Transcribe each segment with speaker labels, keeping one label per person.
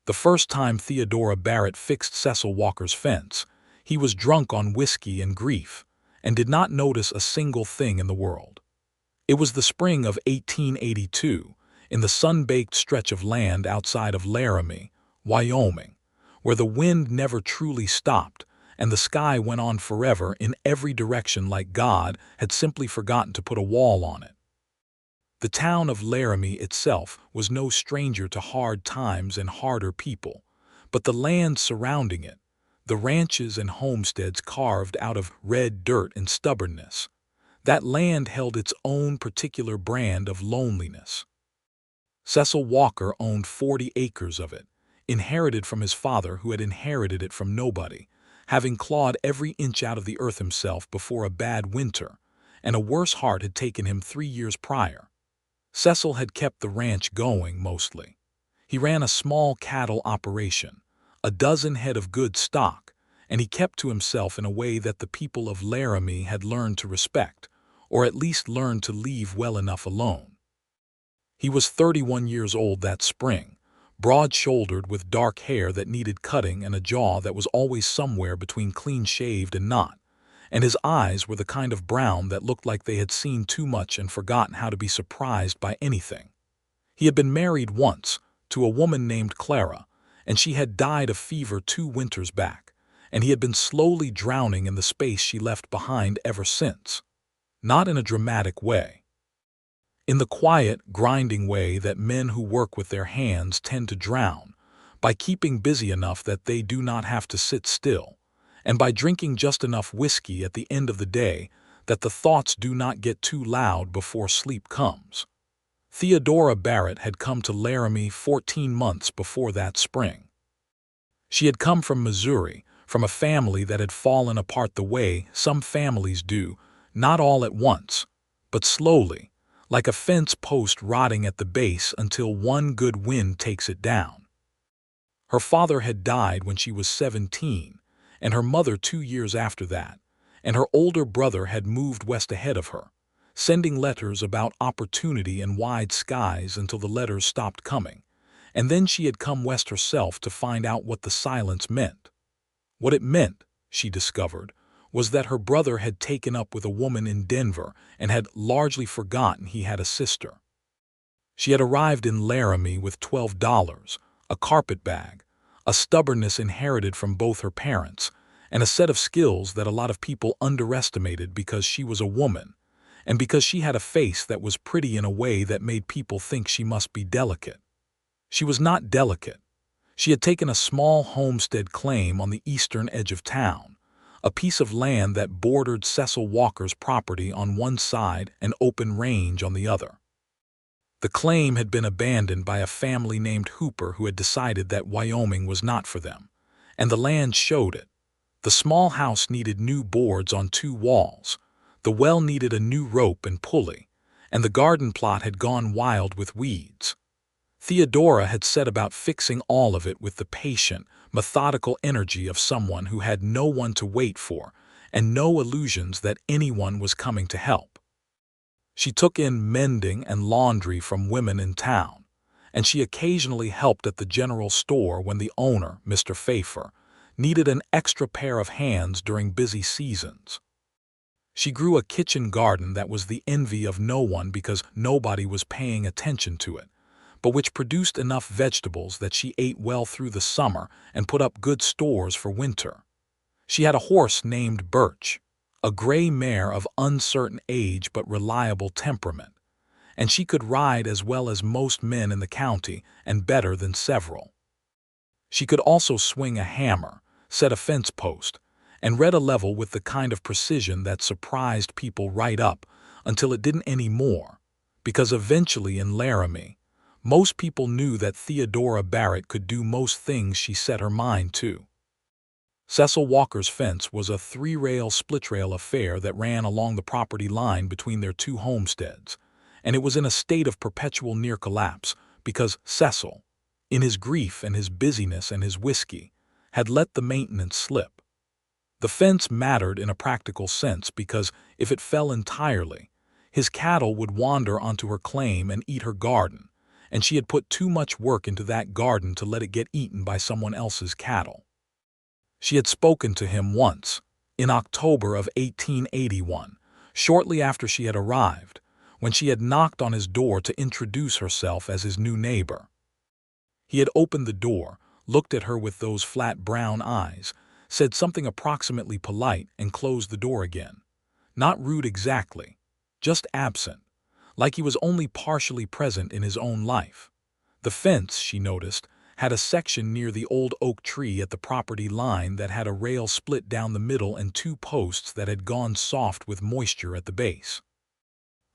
Speaker 1: The first time Theodora Barrett fixed Cecil Walker's fence, he was drunk on whiskey and grief, and did not notice a single thing in the world. It was the spring of 1882, in the sun-baked stretch of land outside of Laramie, Wyoming, where the wind never truly stopped, and the sky went on forever in every direction like God had simply forgotten to put a wall on it. The town of Laramie itself was no stranger to hard times and harder people, but the land surrounding it, the ranches and homesteads carved out of red dirt and stubbornness, that land held its own particular brand of loneliness. Cecil Walker owned 40 acres of it, inherited from his father who had inherited it from nobody, having clawed every inch out of the earth himself before a bad winter, and a worse heart had taken him 3 years prior. Cecil had kept the ranch going mostly. He ran a small cattle operation, a dozen head of good stock, and he kept to himself in a way that the people of Laramie had learned to respect, or at least learned to leave well enough alone. He was 31 years old that spring, broad-shouldered with dark hair that needed cutting and a jaw that was always somewhere between clean-shaved and not, and his eyes were the kind of brown that looked like they had seen too much and forgotten how to be surprised by anything. He had been married once, to a woman named Clara, and she had died of fever 2 winters back, and he had been slowly drowning in the space she left behind ever since. Not in a dramatic way. In the quiet, grinding way that men who work with their hands tend to drown, by keeping busy enough that they do not have to sit still, and by drinking just enough whiskey at the end of the day that the thoughts do not get too loud before sleep comes. Theodora Barrett had come to Laramie 14 months before that spring. She had come from Missouri, from a family that had fallen apart the way some families do, not all at once, but slowly, like a fence post rotting at the base until one good wind takes it down. Her father had died when she was 17, and her mother 2 years after that, and her older brother had moved west ahead of her, sending letters about opportunity and wide skies until the letters stopped coming, and then she had come west herself to find out what the silence meant. What it meant, she discovered, was that her brother had taken up with a woman in Denver and had largely forgotten he had a sister. She had arrived in Laramie with $12, a carpet bag, a stubbornness inherited from both her parents, and a set of skills that a lot of people underestimated because she was a woman, and because she had a face that was pretty in a way that made people think she must be delicate. She was not delicate. She had taken a small homestead claim on the eastern edge of town, a piece of land that bordered Cecil Walker's property on one side and open range on the other. The claim had been abandoned by a family named Hooper who had decided that Wyoming was not for them, and the land showed it. The small house needed new boards on 2 walls, the well needed a new rope and pulley, and the garden plot had gone wild with weeds. Theodora had set about fixing all of it with the patient, methodical energy of someone who had no one to wait for and no illusions that anyone was coming to help. She took in mending and laundry from women in town, and she occasionally helped at the general store when the owner, Mr. Pfeiffer, needed an extra pair of hands during busy seasons. She grew a kitchen garden that was the envy of no one because nobody was paying attention to it, but which produced enough vegetables that she ate well through the summer and put up good stores for winter. She had a horse named Birch, a gray mare of uncertain age but reliable temperament, and she could ride as well as most men in the county and better than several. She could also swing a hammer, set a fence post, and read a level with the kind of precision that surprised people right up until it didn't anymore, because eventually in Laramie, most people knew that Theodora Barrett could do most things she set her mind to. Cecil Walker's fence was a 3-rail split-rail affair that ran along the property line between their 2 homesteads, and it was in a state of perpetual near collapse because Cecil, in his grief and his busyness and his whiskey, had let the maintenance slip. The fence mattered in a practical sense because if it fell entirely, his cattle would wander onto her claim and eat her garden, and she had put too much work into that garden to let it get eaten by someone else's cattle. She had spoken to him once, in October of 1881, shortly after she had arrived, when she had knocked on his door to introduce herself as his new neighbor. He had opened the door, looked at her with those flat brown eyes, said something approximately polite, and closed the door again. Not rude exactly, just absent, like he was only partially present in his own life. The fence, she noticed, had a section near the old oak tree at the property line that had a rail split down the middle and two posts that had gone soft with moisture at the base.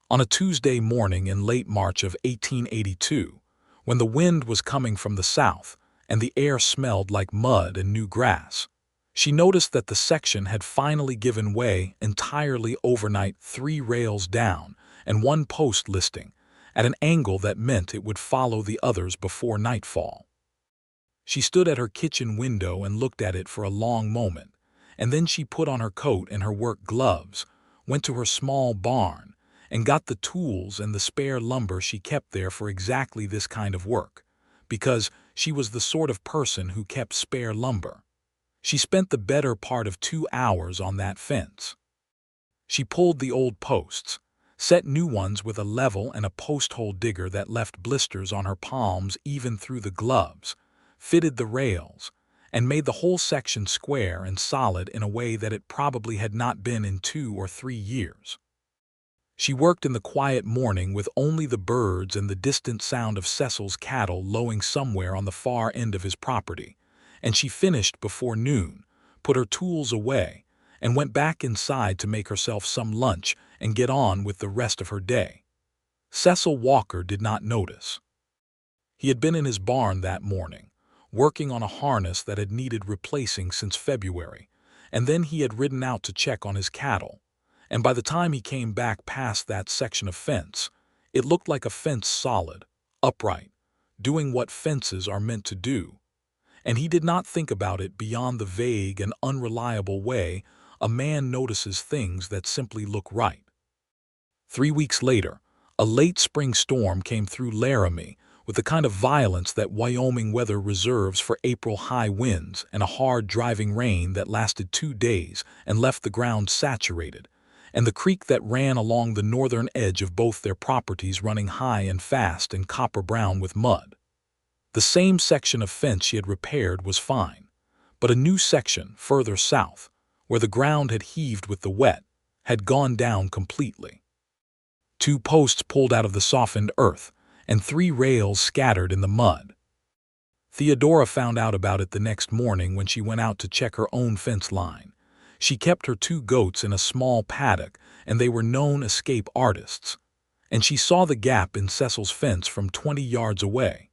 Speaker 1: On a Tuesday morning in late March of 1882, when the wind was coming from the south and the air smelled like mud and new grass, she noticed that the section had finally given way entirely overnight, 3 rails down and 1 post listing, at an angle that meant it would follow the others before nightfall. She stood at her kitchen window and looked at it for a long moment, and then she put on her coat and her work gloves, went to her small barn, and got the tools and the spare lumber she kept there for exactly this kind of work, because she was the sort of person who kept spare lumber. She spent the better part of 2 hours on that fence. She pulled the old posts, set new ones with a level and a post-hole digger that left blisters on her palms even through the gloves, fitted the rails, and made the whole section square and solid in a way that it probably had not been in 2 or 3 years. She worked in the quiet morning with only the birds and the distant sound of Cecil's cattle lowing somewhere on the far end of his property, and she finished before noon, put her tools away, and went back inside to make herself some lunch and get on with the rest of her day. Cecil Walker did not notice. He had been in his barn that morning, working on a harness that had needed replacing since February, and then he had ridden out to check on his cattle, and by the time he came back past that section of fence, it looked like a fence solid, upright, doing what fences are meant to do, and he did not think about it beyond the vague and unreliable way a man notices things that simply look right. 3 weeks later, a late spring storm came through Laramie with the kind of violence that Wyoming weather reserves for April high winds and a hard driving rain that lasted 2 days and left the ground saturated, and the creek that ran along the northern edge of both their properties running high and fast and copper-brown with mud. The same section of fence she had repaired was fine, but a new section further south, where the ground had heaved with the wet, had gone down completely. 2 posts pulled out of the softened earth, and 3 rails scattered in the mud. Theodora found out about it the next morning when she went out to check her own fence line. She kept her 2 goats in a small paddock, and they were known escape artists, and she saw the gap in Cecil's fence from 20 yards away.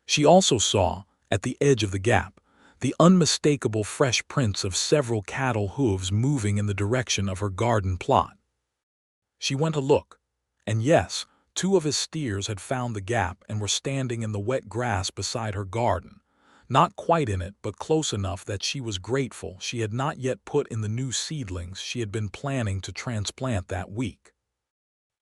Speaker 1: She also saw, at the edge of the gap, the unmistakable fresh prints of several cattle hooves moving in the direction of her garden plot. She went to look, and yes, 2 of his steers had found the gap and were standing in the wet grass beside her garden, not quite in it but close enough that she was grateful she had not yet put in the new seedlings she had been planning to transplant that week.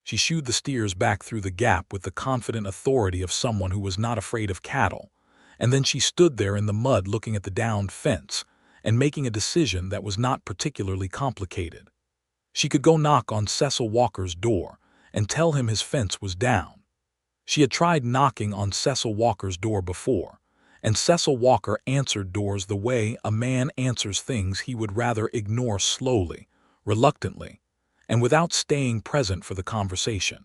Speaker 1: She shooed the steers back through the gap with the confident authority of someone who was not afraid of cattle, and then she stood there in the mud looking at the downed fence and making a decision that was not particularly complicated. She could go knock on Cecil Walker's door and tell him his fence was down. She had tried knocking on Cecil Walker's door before, and Cecil Walker answered doors the way a man answers things he would rather ignore, slowly, reluctantly, and without staying present for the conversation.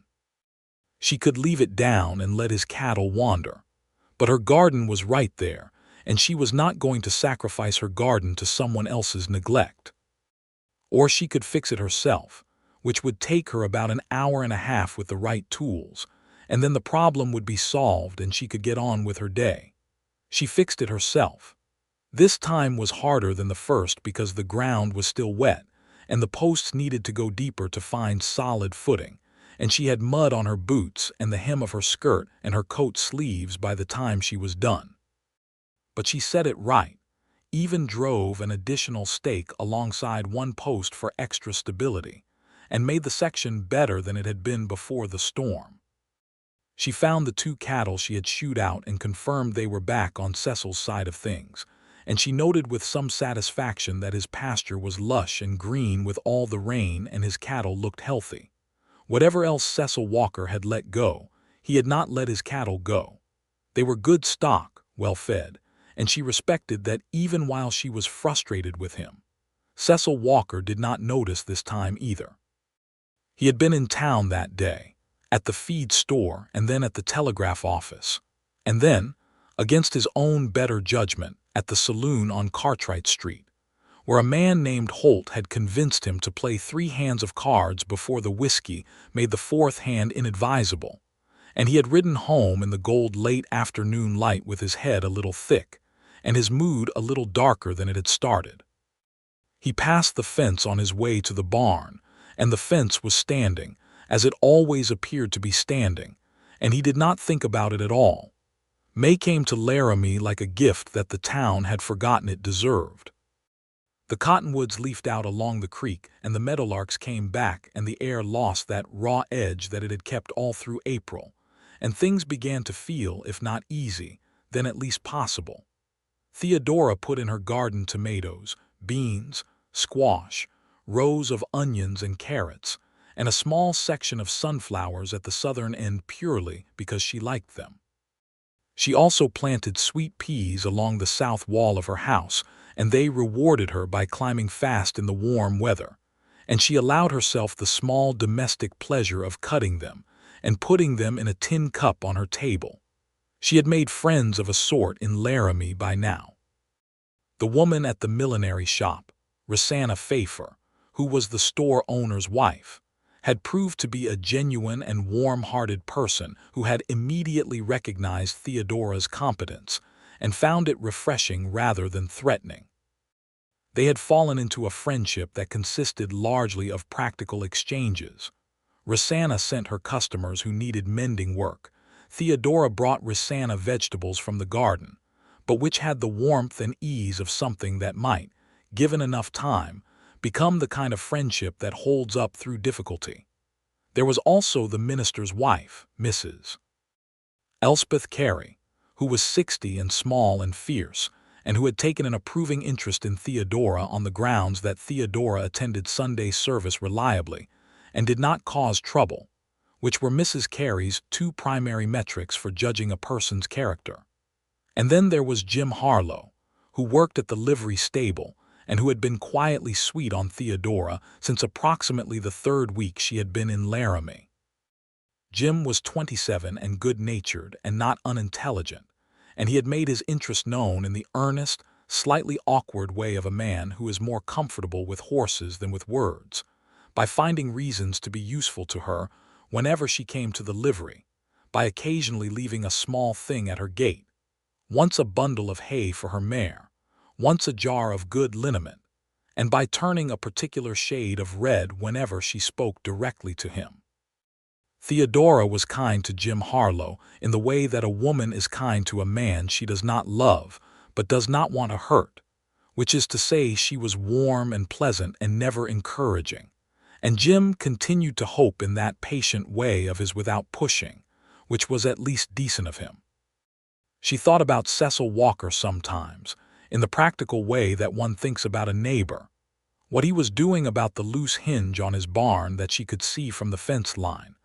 Speaker 1: She could leave it down and let his cattle wander, but her garden was right there, and she was not going to sacrifice her garden to someone else's neglect. Or she could fix it herself, which would take her about an hour and a half with the right tools, and then the problem would be solved and she could get on with her day. She fixed it herself. This time was harder than the first because the ground was still wet, and the posts needed to go deeper to find solid footing, and she had mud on her boots and the hem of her skirt and her coat sleeves by the time she was done. But she set it right, even drove an additional stake alongside 1 post for extra stability, and made the section better than it had been before the storm. She found the 2 cattle she had shooed out and confirmed they were back on Cecil's side of things, and she noted with some satisfaction that his pasture was lush and green with all the rain and his cattle looked healthy. Whatever else Cecil Walker had let go, he had not let his cattle go. They were good stock, well fed, and she respected that even while she was frustrated with him. Cecil Walker did not notice this time either. He had been in town that day, at the feed store and then at the telegraph office, and then, against his own better judgment, at the saloon on Cartwright Street, where a man named Holt had convinced him to play 3 hands of cards before the whiskey made the 4th hand inadvisable, and he had ridden home in the gold late afternoon light with his head a little thick, and his mood a little darker than it had started. He passed the fence on his way to the barn, and the fence was standing, as it always appeared to be standing, and he did not think about it at all. May came to Laramie like a gift that the town had forgotten it deserved. The cottonwoods leafed out along the creek, and the meadowlarks came back, and the air lost that raw edge that it had kept all through April, and things began to feel, if not easy, then at least possible. Theodora put in her garden tomatoes, beans, squash, rows of onions and carrots, and a small section of sunflowers at the southern end purely because she liked them. She also planted sweet peas along the south wall of her house, and they rewarded her by climbing fast in the warm weather, and she allowed herself the small domestic pleasure of cutting them and putting them in a tin cup on her table. She had made friends of a sort in Laramie by now. The woman at the millinery shop, Rosanna Pfeiffer, who was the store owner's wife, had proved to be a genuine and warm-hearted person who had immediately recognized Theodora's competence and found it refreshing rather than threatening. They had fallen into a friendship that consisted largely of practical exchanges. Rosanna sent her customers who needed mending work. Theodora brought Rosanna vegetables from the garden, but which had the warmth and ease of something that might, given enough time, become the kind of friendship that holds up through difficulty. There was also the minister's wife, Mrs. Elspeth Carey, who was 60 and small and fierce, and who had taken an approving interest in Theodora on the grounds that Theodora attended Sunday service reliably and did not cause trouble, which were Mrs. Carey's 2 primary metrics for judging a person's character. And then there was Jim Harlow, who worked at the livery stable and who had been quietly sweet on Theodora since approximately the 3rd week she had been in Laramie. Jim was 27 and good-natured and not unintelligent, and he had made his interest known in the earnest, slightly awkward way of a man who is more comfortable with horses than with words, by finding reasons to be useful to her whenever she came to the livery, by occasionally leaving a small thing at her gate, once a bundle of hay for her mare, once a jar of good liniment, and by turning a particular shade of red whenever she spoke directly to him. Theodora was kind to Jim Harlow in the way that a woman is kind to a man she does not love but does not want to hurt, which is to say she was warm and pleasant and never encouraging, and Jim continued to hope in that patient way of his without pushing, which was at least decent of him. She thought about Cecil Walker sometimes, in the practical way that one thinks about a neighbor, what he was doing about the loose hinge on his barn that she could see from the fence line,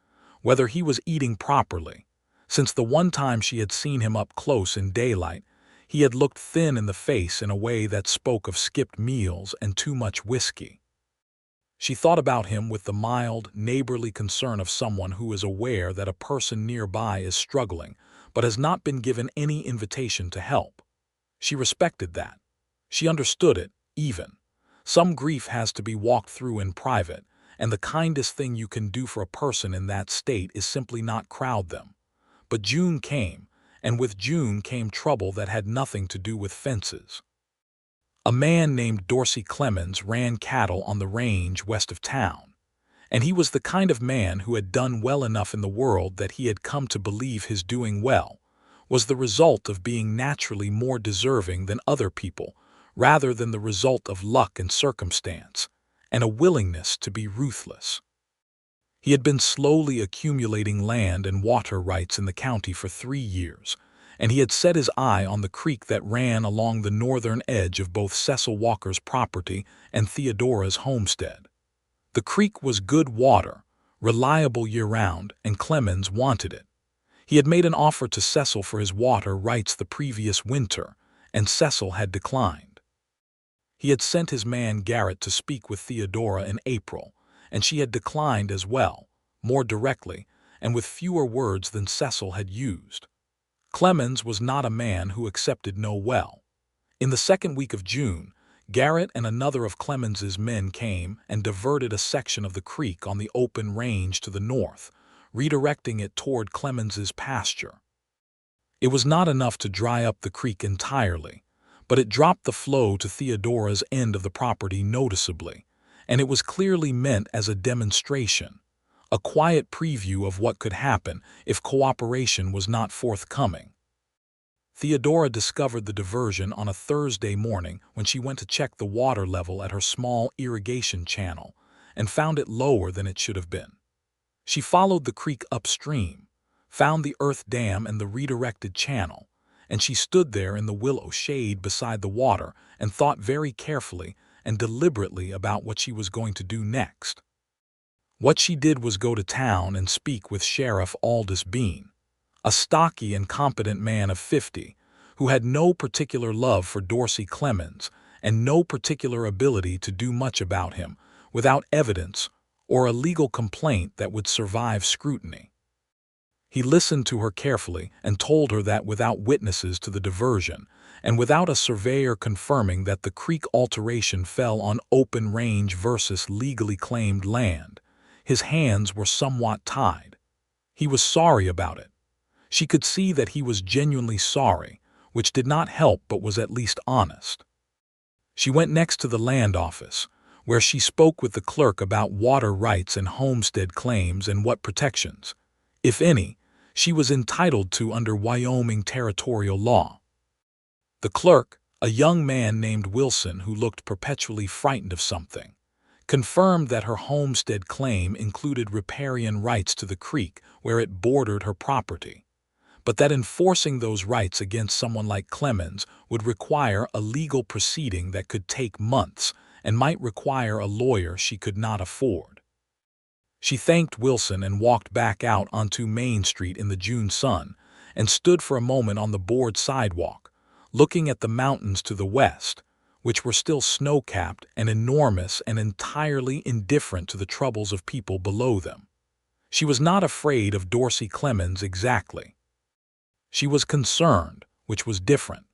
Speaker 1: whether he was eating properly, since the one time she had seen him up close in daylight, he had looked thin in the face in a way that spoke of skipped meals and too much whiskey. She thought about him with the mild, neighborly concern of someone who is aware that a person nearby is struggling but has not been given any invitation to help. She respected that. She understood it, even. Some grief has to be walked through in private, and the kindest thing you can do for a person in that state is simply not crowd them. But June came, and with June came trouble that had nothing to do with fences. A man named Dorsey Clemens ran cattle on the range west of town, and he was the kind of man who had done well enough in the world that he had come to believe his doing well was the result of being naturally more deserving than other people, rather than the result of luck and circumstance, and a willingness to be ruthless. He had been slowly accumulating land and water rights in the county for 3 years, and he had set his eye on the creek that ran along the northern edge of both Cecil Walker's property and Theodora's homestead. The creek was good water, reliable year-round, and Clemens wanted it. He had made an offer to Cecil for his water rights the previous winter, and Cecil had declined. He had sent his man Garrett to speak with Theodora in April, and she had declined as well, more directly, and with fewer words than Cecil had used. Clemens was not a man who accepted no well. In the second week of June, Garrett and another of Clemens's men came and diverted a section of the creek on the open range to the north, redirecting it toward Clemens's pasture. It was not enough to dry up the creek entirely, but it dropped the flow to Theodora's end of the property noticeably, and it was clearly meant as a demonstration, a quiet preview of what could happen if cooperation was not forthcoming. Theodora discovered the diversion on a Thursday morning when she went to check the water level at her small irrigation channel and found it lower than it should have been. She followed the creek upstream, found the earth dam and the redirected channel, and she stood there in the willow shade beside the water and thought very carefully and deliberately about what she was going to do next. What she did was go to town and speak with Sheriff Aldous Bean, a stocky and competent man of 50, who had no particular love for Dorsey Clemens and no particular ability to do much about him without evidence or a legal complaint that would survive scrutiny. He listened to her carefully and told her that without witnesses to the diversion, and without a surveyor confirming that the creek alteration fell on open range versus legally claimed land, his hands were somewhat tied. He was sorry about it. She could see that he was genuinely sorry, which did not help but was at least honest. She went next to the land office, where she spoke with the clerk about water rights and homestead claims and what protections, if any, she was entitled to under Wyoming territorial law. The clerk, a young man named Wilson who looked perpetually frightened of something, confirmed that her homestead claim included riparian rights to the creek where it bordered her property, but that enforcing those rights against someone like Clemens would require a legal proceeding that could take months and might require a lawyer she could not afford. She thanked Wilson and walked back out onto Main Street in the June sun and stood for a moment on the board sidewalk, looking at the mountains to the west, which were still snow-capped and enormous and entirely indifferent to the troubles of people below them. She was not afraid of Dorsey Clemens exactly. She was concerned, which was different.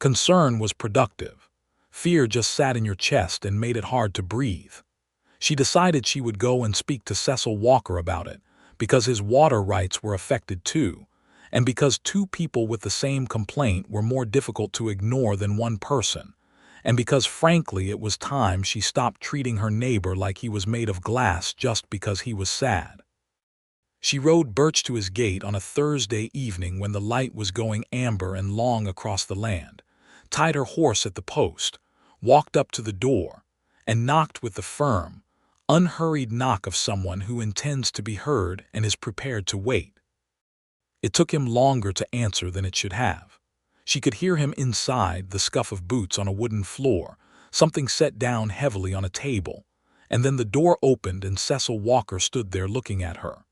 Speaker 1: Concern was productive. Fear just sat in your chest and made it hard to breathe. She decided she would go and speak to Cecil Walker about it, because his water rights were affected too, and because two people with the same complaint were more difficult to ignore than one person, and because frankly it was time she stopped treating her neighbor like he was made of glass just because he was sad. She rode Birch to his gate on a Thursday evening when the light was going amber and long across the land, tied her horse at the post, walked up to the door, and knocked with the firm, unhurried knock of someone who intends to be heard and is prepared to wait. It took him longer to answer than it should have. She could hear him inside, the scuff of boots on a wooden floor, something set down heavily on a table, and then the door opened and Cecil Walker stood there looking at her.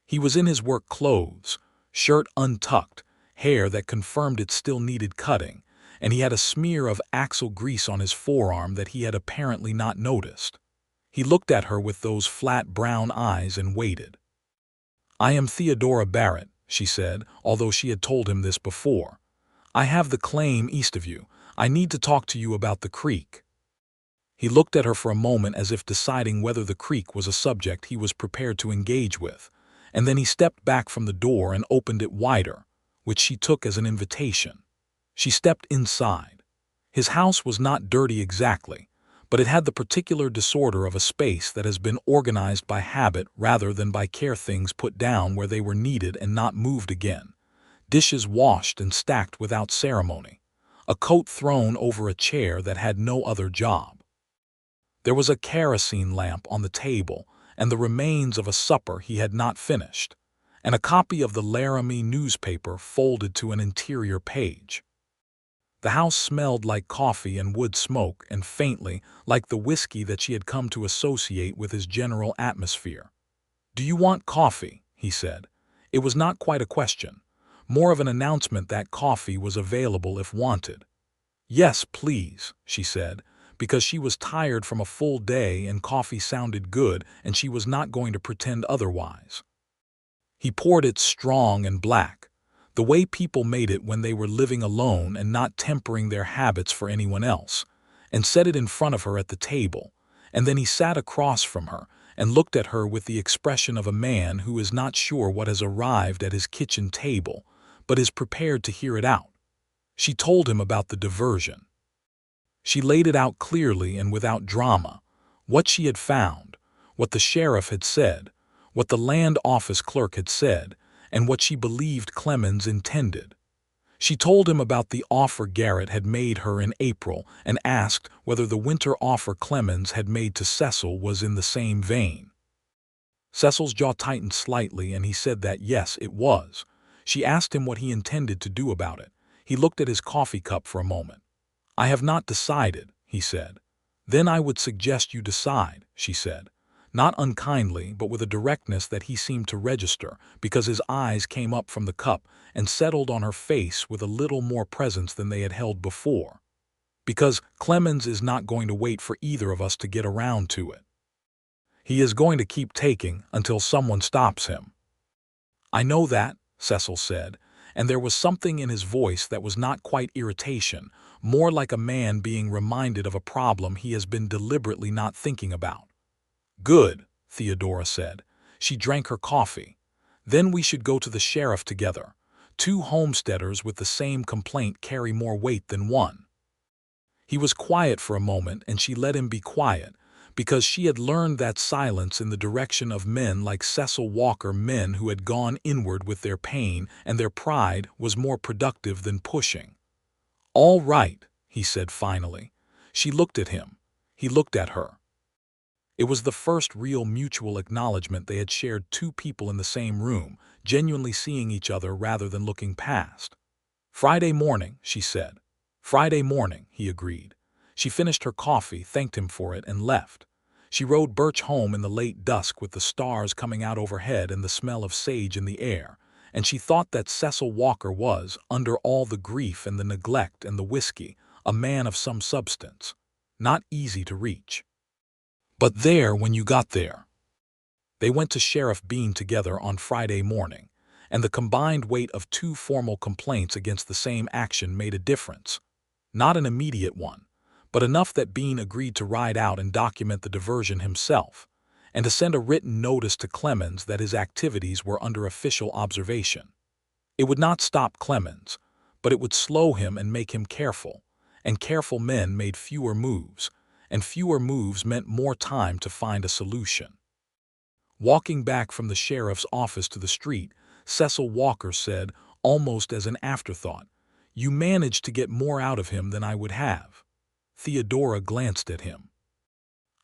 Speaker 1: He was in his work clothes, shirt untucked, hair that confirmed it still needed cutting, and he had a smear of axle grease on his forearm that he had apparently not noticed. He looked at her with those flat brown eyes and waited. "I am Theodora Barrett," she said, although she had told him this before. "I have the claim east of you. I need to talk to you about the creek." He looked at her for a moment as if deciding whether the creek was a subject he was prepared to engage with, and then he stepped back from the door and opened it wider, which she took as an invitation. She stepped inside. His house was not dirty exactly, but it had the particular disorder of a space that has been organized by habit rather than by care, things put down where they were needed and not moved again, dishes washed and stacked without ceremony, a coat thrown over a chair that had no other job. There was a kerosene lamp on the table, and the remains of a supper he had not finished, and a copy of the Laramie newspaper folded to an interior page. The house smelled like coffee and wood smoke, and faintly like the whiskey that she had come to associate with his general atmosphere. "Do you want coffee?" he said. It was not quite a question, more of an announcement that coffee was available if wanted. "Yes, please," she said, because she was tired from a full day and coffee sounded good and she was not going to pretend otherwise. He poured it strong and black, the way people made it when they were living alone and not tempering their habits for anyone else, and set it in front of her at the table, and then he sat across from her and looked at her with the expression of a man who is not sure what has arrived at his kitchen table, but is prepared to hear it out. She told him about the diversion. She laid it out clearly and without drama, what she had found, what the sheriff had said, what the land office clerk had said, and what she believed Clemens intended. She told him about the offer Garrett had made her in April and asked whether the winter offer Clemens had made to Cecil was in the same vein. Cecil's jaw tightened slightly and he said that yes, it was. She asked him what he intended to do about it. He looked at his coffee cup for a moment. "I have not decided," he said. "Then I would suggest you decide," she said, not unkindly but with a directness that he seemed to register, because his eyes came up from the cup and settled on her face with a little more presence than they had held before. "Because Clemens is not going to wait for either of us to get around to it. He is going to keep taking until someone stops him." "I know that," Cecil said, and there was something in his voice that was not quite irritation, more like a man being reminded of a problem he has been deliberately not thinking about. "Good," Theodora said. She drank her coffee. "Then we should go to the sheriff together. 2 homesteaders with the same complaint carry more weight than one." He was quiet for a moment and she let him be quiet, because she had learned that silence in the direction of men like Cecil Walker, men who had gone inward with their pain and their pride, was more productive than pushing. "All right," he said finally. She looked at him. He looked at her. It was the first real mutual acknowledgement they had shared, 2 people in the same room, genuinely seeing each other rather than looking past. "Friday morning," she said. "Friday morning," he agreed. She finished her coffee, thanked him for it, and left. She rode Birch home in the late dusk with the stars coming out overhead and the smell of sage in the air, and she thought that Cecil Walker was, under all the grief and the neglect and the whiskey, a man of some substance, not easy to reach. But there when you got there. They went to Sheriff Bean together on Friday morning, and the combined weight of 2 formal complaints against the same action made a difference. Not an immediate one, but enough that Bean agreed to ride out and document the diversion himself, and to send a written notice to Clemens that his activities were under official observation. It would not stop Clemens, but it would slow him and make him careful, and careful men made fewer moves, and fewer moves meant more time to find a solution. Walking back from the sheriff's office to the street, Cecil Walker said, almost as an afterthought, "You managed to get more out of him than I would have." Theodora glanced at him.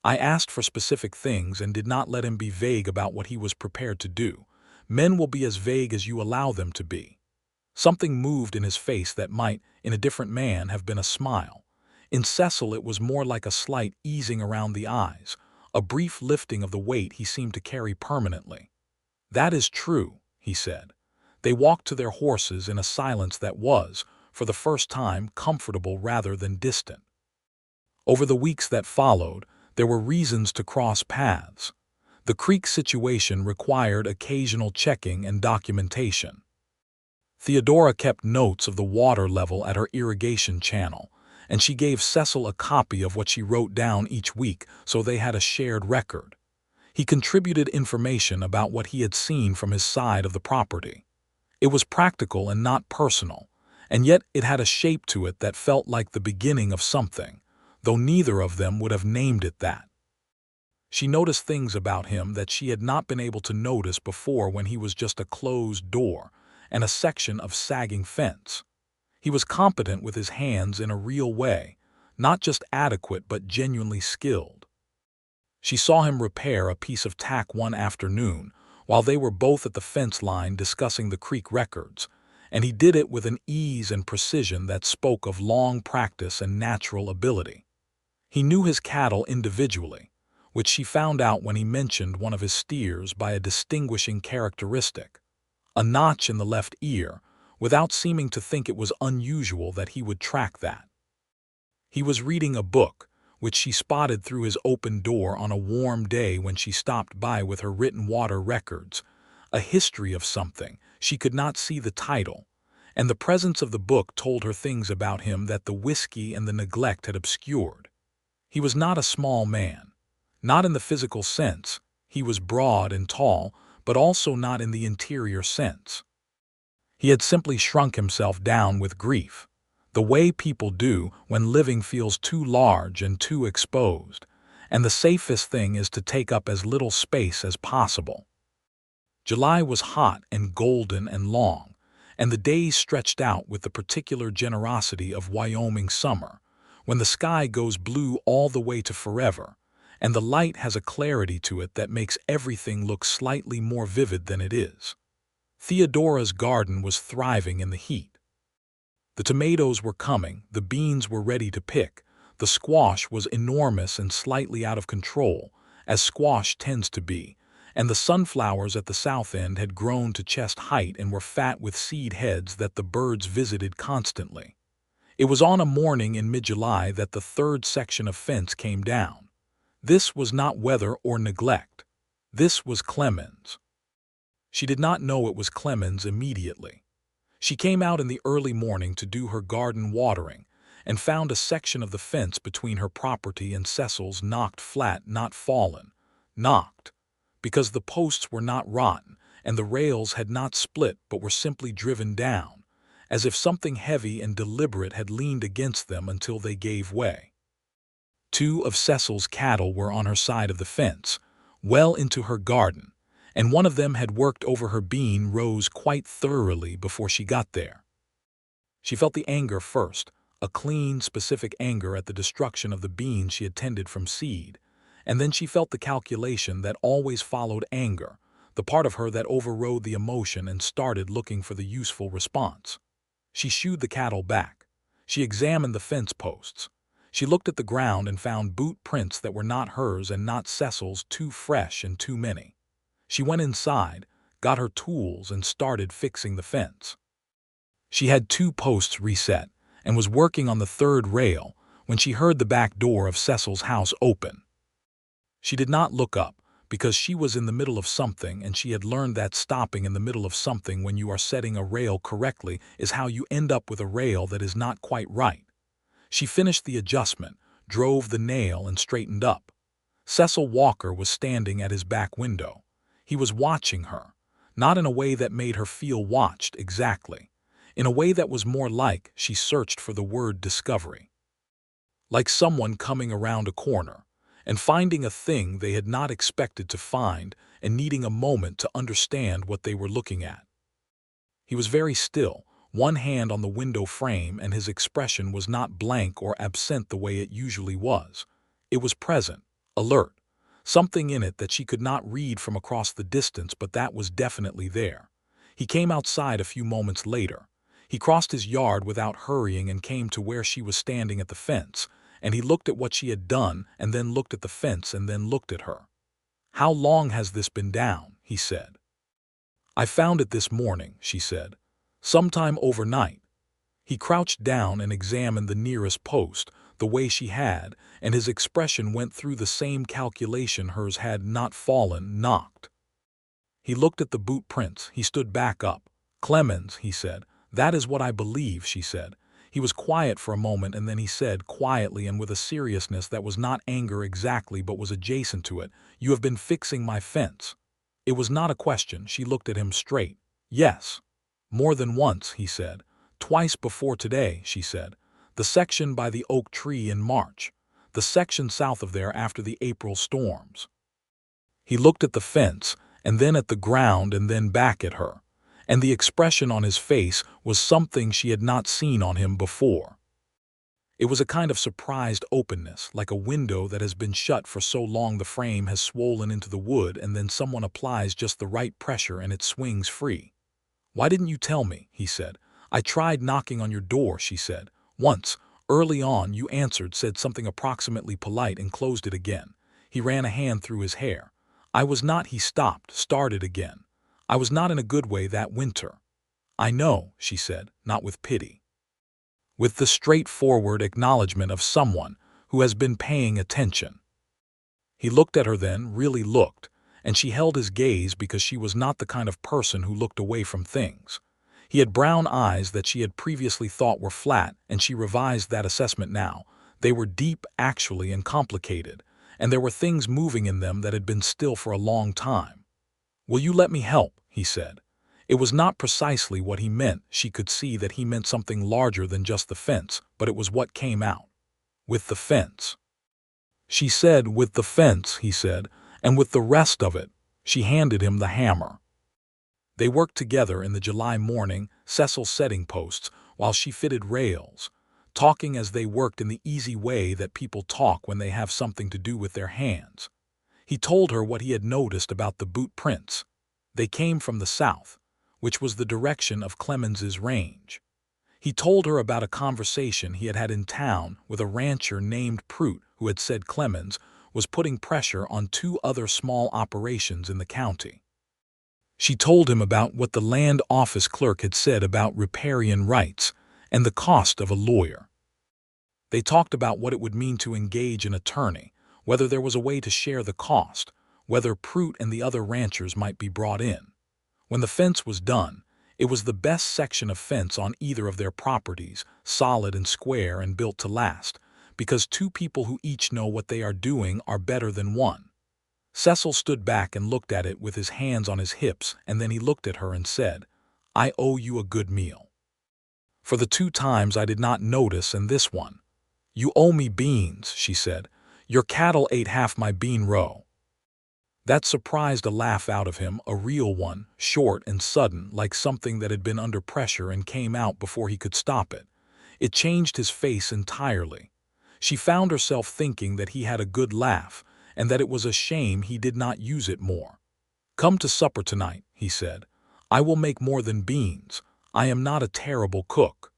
Speaker 1: "I asked for specific things and did not let him be vague about what he was prepared to do. Men will be as vague as you allow them to be." Something moved in his face that might, in a different man, have been a smile. In Cecil it was more like a slight easing around the eyes, a brief lifting of the weight he seemed to carry permanently. "That is true," he said. They walked to their horses in a silence that was, for the first time, comfortable rather than distant. Over the weeks that followed, there were reasons to cross paths. The creek situation required occasional checking and documentation. Theodora kept notes of the water level at her irrigation channel, and she gave Cecil a copy of what she wrote down each week so they had a shared record. He contributed information about what he had seen from his side of the property. It was practical and not personal, and yet it had a shape to it that felt like the beginning of something, though neither of them would have named it that. She noticed things about him that she had not been able to notice before, when he was just a closed door and a section of sagging fence. He was competent with his hands in a real way, not just adequate but genuinely skilled. She saw him repair a piece of tack one afternoon while they were both at the fence line discussing the creek records, and he did it with an ease and precision that spoke of long practice and natural ability. He knew his cattle individually, which she found out when he mentioned one of his steers by a distinguishing characteristic, a notch in the left ear, without seeming to think it was unusual that he would track that. He was reading a book, which she spotted through his open door on a warm day when she stopped by with her written water records, a history of something. She could not see the title, and the presence of the book told her things about him that the whiskey and the neglect had obscured. He was not a small man. Not in the physical sense. He was broad and tall, but also not in the interior sense. He had simply shrunk himself down with grief, the way people do when living feels too large and too exposed, and the safest thing is to take up as little space as possible. July was hot and golden and long, and the days stretched out with the particular generosity of Wyoming summer, when the sky goes blue all the way to forever, and the light has a clarity to it that makes everything look slightly more vivid than it is. Theodora's garden was thriving in the heat. The tomatoes were coming, the beans were ready to pick, the squash was enormous and slightly out of control, as squash tends to be, and the sunflowers at the south end had grown to chest height and were fat with seed heads that the birds visited constantly. It was on a morning in mid-July that the third section of fence came down. This was not weather or neglect. This was Clemens. She did not know it was Clemens immediately. She came out in the early morning to do her garden watering and found a section of the fence between her property and Cecil's knocked flat, not fallen. Knocked, because the posts were not rotten and the rails had not split but were simply driven down, as if something heavy and deliberate had leaned against them until they gave way. 2 of Cecil's cattle were on her side of the fence, well into her garden, and one of them had worked over her bean rows quite thoroughly before she got there. She felt the anger first, a clean, specific anger at the destruction of the beans she had tended from seed, and then she felt the calculation that always followed anger, the part of her that overrode the emotion and started looking for the useful response. She shooed the cattle back. She examined the fence posts. She looked at the ground and found boot prints that were not hers and not Cecil's, too fresh and too many. She went inside, got her tools, and started fixing the fence. She had 2 posts reset and was working on the third rail when she heard the back door of Cecil's house open. She did not look up because she was in the middle of something, and she had learned that stopping in the middle of something when you are setting a rail correctly is how you end up with a rail that is not quite right. She finished the adjustment, drove the nail, and straightened up. Cecil Walker was standing at his back window. He was watching her, not in a way that made her feel watched exactly, in a way that was more like she searched for the word discovery. Like someone coming around a corner and finding a thing they had not expected to find and needing a moment to understand what they were looking at. He was very still, one hand on the window frame, and his expression was not blank or absent the way it usually was. It was present, alert, something in it that she could not read from across the distance, but that was definitely there. He came outside a few moments later. He crossed his yard without hurrying and came to where she was standing at the fence, and he looked at what she had done and then looked at the fence and then looked at her. "How long has this been down?" he said. "I found it this morning," she said. "Sometime overnight." He crouched down and examined the nearest post, the way she had, and his expression went through the same calculation hers had, not fallen, knocked. He looked at the boot prints. He stood back up. "Clemens," he said. "That is what I believe," she said. He was quiet for a moment, and then he said, quietly and with a seriousness that was not anger exactly but was adjacent to it, "You have been fixing my fence." It was not a question. She looked at him straight. "Yes." "More than once," he said. "Twice before today," she said. "The section by the oak tree in March. The section south of there after the April storms." He looked at the fence, and then at the ground, and then back at her, and the expression on his face was something she had not seen on him before. It was a kind of surprised openness, like a window that has been shut for so long the frame has swollen into the wood and then someone applies just the right pressure and it swings free. "Why didn't you tell me?" he said. "I tried knocking on your door," she said. "Once, early on, you answered, said something approximately polite and closed it again." He ran a hand through his hair. "I was not," he stopped, started again. "I was not in a good way that winter." "I know," she said, not with pity. With the straightforward acknowledgement of someone who has been paying attention. He looked at her then, really looked, and she held his gaze because she was not the kind of person who looked away from things. He had brown eyes that she had previously thought were flat, and she revised that assessment now. They were deep, actually, and complicated, and there were things moving in them that had been still for a long time. "Will you let me help?" he said. It was not precisely what he meant. She could see that he meant something larger than just the fence, but it was what came out. "With the fence." She said, "With the fence," he said, "and with the rest of it." She handed him the hammer. They worked together in the July morning, Cecil setting posts, while she fitted rails, talking as they worked in the easy way that people talk when they have something to do with their hands. He told her what he had noticed about the boot prints. They came from the south, which was the direction of Clemens's range. He told her about a conversation he had had in town with a rancher named Prout who had said Clemens was putting pressure on 2 other small operations in the county. She told him about what the land office clerk had said about riparian rights and the cost of a lawyer. They talked about what it would mean to engage an attorney, whether there was a way to share the cost, whether Prout and the other ranchers might be brought in. When the fence was done, it was the best section of fence on either of their properties, solid and square and built to last, because 2 people who each know what they are doing are better than one. Cecil stood back and looked at it with his hands on his hips, and then he looked at her and said, "I owe you a good meal. For the 2 times I did not notice and this one." "You owe me beans," she said. "Your cattle ate half my bean row." That surprised a laugh out of him, a real one, short and sudden, like something that had been under pressure and came out before he could stop it. It changed his face entirely. She found herself thinking that he had a good laugh, and that it was a shame he did not use it more. "Come to supper tonight," he said. "I will make more than beans. I am not a terrible cook."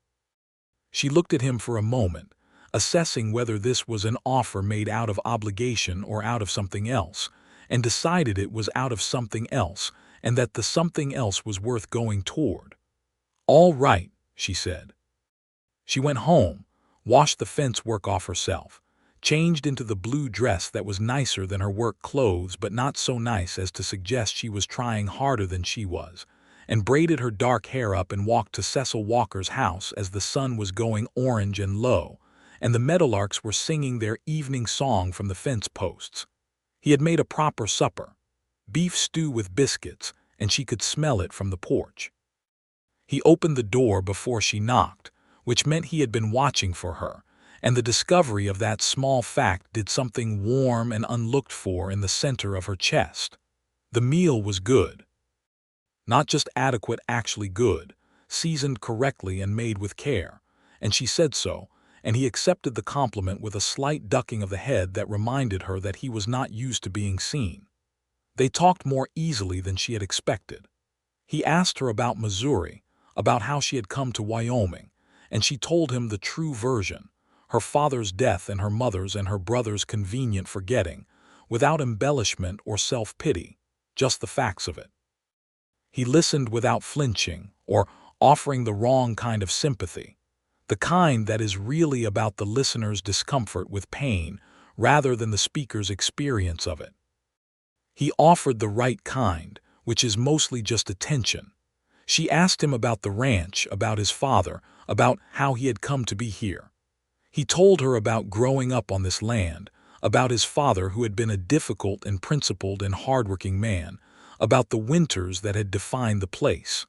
Speaker 1: She looked at him for a moment, assessing whether this was an offer made out of obligation or out of something else, and decided it was out of something else, and that the something else was worth going toward. "All right," she said. She went home, washed the fence work off herself, changed into the blue dress that was nicer than her work clothes but not so nice as to suggest she was trying harder than she was, and braided her dark hair up and walked to Cecil Walker's house as the sun was going orange and low, and the meadowlarks were singing their evening song from the fence posts. He had made a proper supper, beef stew with biscuits, and she could smell it from the porch. He opened the door before she knocked, which meant he had been watching for her, and the discovery of that small fact did something warm and unlooked for in the center of her chest. The meal was good. Not just adequate, actually good, seasoned correctly and made with care, and she said so, and he accepted the compliment with a slight ducking of the head that reminded her that he was not used to being seen. They talked more easily than she had expected. He asked her about Missouri, about how she had come to Wyoming, and she told him the true version, her father's death and her mother's and her brother's convenient forgetting, without embellishment or self-pity, just the facts of it. He listened without flinching or offering the wrong kind of sympathy, the kind that is really about the listener's discomfort with pain rather than the speaker's experience of it. He offered the right kind, which is mostly just attention. She asked him about the ranch, about his father, about how he had come to be here. He told her about growing up on this land, about his father who had been a difficult and principled and hardworking man, about the winters that had defined the place.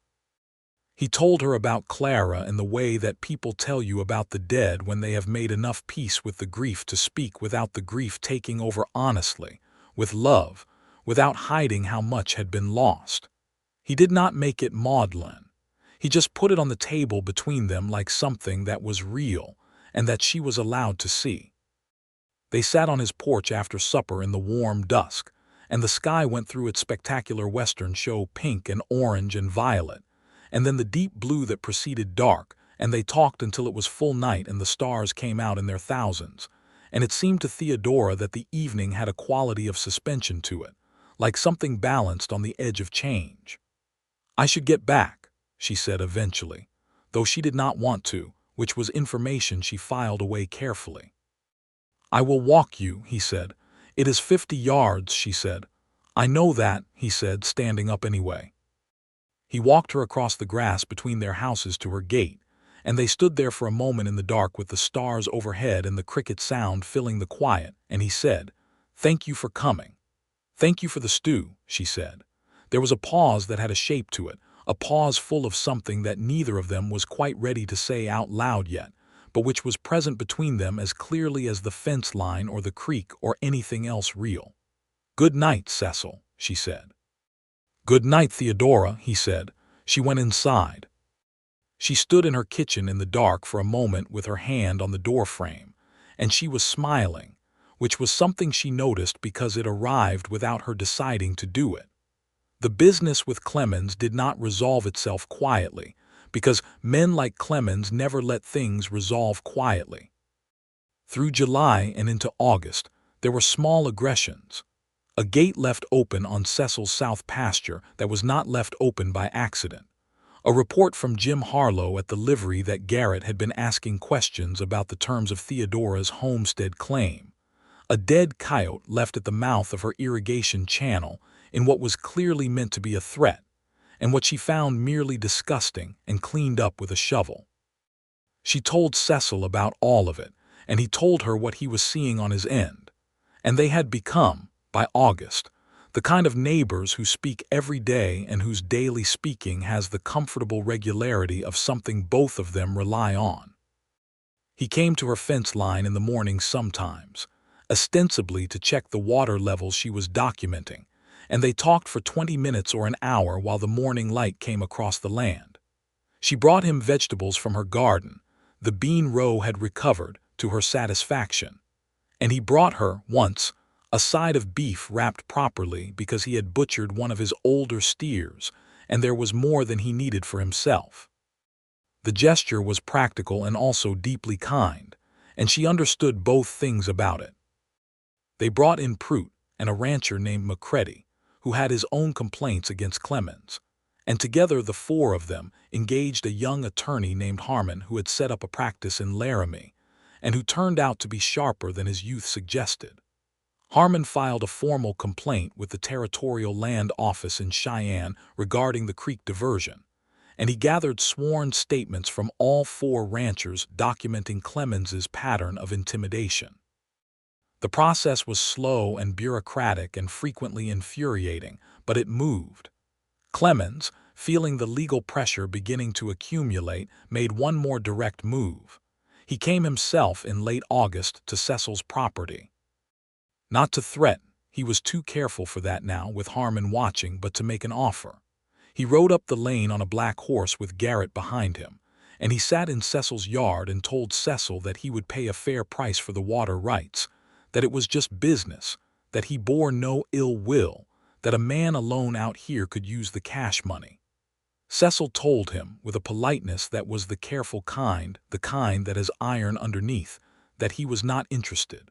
Speaker 1: He told her about Clara and the way that people tell you about the dead when they have made enough peace with the grief to speak without the grief taking over honestly, with love, without hiding how much had been lost. He did not make it maudlin. He just put it on the table between them like something that was real, and that she was allowed to see. They sat on his porch after supper in the warm dusk, and the sky went through its spectacular western show, pink and orange and violet, and then the deep blue that preceded dark, and they talked until it was full night and the stars came out in their thousands, and it seemed to Theodora that the evening had a quality of suspension to it, like something balanced on the edge of change. "I should get back," she said eventually, though she did not want to, which was information she filed away carefully. "I will walk you," he said. "It is 50 yards, she said. "I know that," he said, standing up anyway. He walked her across the grass between their houses to her gate, and they stood there for a moment in the dark with the stars overhead and the cricket sound filling the quiet, and he said, "Thank you for coming." "Thank you for the stew," she said. There was a pause that had a shape to it, a pause full of something that neither of them was quite ready to say out loud yet, but which was present between them as clearly as the fence line or the creek or anything else real. "Good night, Cecil," she said. "Good night, Theodora," he said. She went inside. She stood in her kitchen in the dark for a moment with her hand on the doorframe, and she was smiling, which was something she noticed because it arrived without her deciding to do it. The business with Clemens did not resolve itself quietly, because men like Clemens never let things resolve quietly. Through July and into August, there were small aggressions. A gate left open on Cecil's south pasture that was not left open by accident. A report from Jim Harlow at the livery that Garrett had been asking questions about the terms of Theodora's homestead claim. A dead coyote left at the mouth of her irrigation channel in what was clearly meant to be a threat, and what she found merely disgusting and cleaned up with a shovel. She told Cecil about all of it, and he told her what he was seeing on his end, and they had become, by August, the kind of neighbors who speak every day and whose daily speaking has the comfortable regularity of something both of them rely on. He came to her fence line in the morning sometimes, ostensibly to check the water levels she was documenting, and they talked for 20 minutes or an hour while the morning light came across the land. She brought him vegetables from her garden. The bean row had recovered, to her satisfaction, and he brought her, once, a side of beef wrapped properly because he had butchered one of his older steers, and there was more than he needed for himself. The gesture was practical and also deeply kind, and she understood both things about it. They brought in Prout and a rancher named McCready, who had his own complaints against Clemens, and together the four of them engaged a young attorney named Harmon who had set up a practice in Laramie, and who turned out to be sharper than his youth suggested. Harmon filed a formal complaint with the Territorial Land Office in Cheyenne regarding the creek diversion, and he gathered sworn statements from all four ranchers documenting Clemens's pattern of intimidation. The process was slow and bureaucratic and frequently infuriating, but it moved. Clemens, feeling the legal pressure beginning to accumulate, made one more direct move. He came himself in late August to Cecil's property. Not to threaten, he was too careful for that now with Harmon watching, but to make an offer. He rode up the lane on a black horse with Garrett behind him, and he sat in Cecil's yard and told Cecil that he would pay a fair price for the water rights, that it was just business, that he bore no ill will, that a man alone out here could use the cash money. Cecil told him, with a politeness that was the careful kind, the kind that has iron underneath, that he was not interested.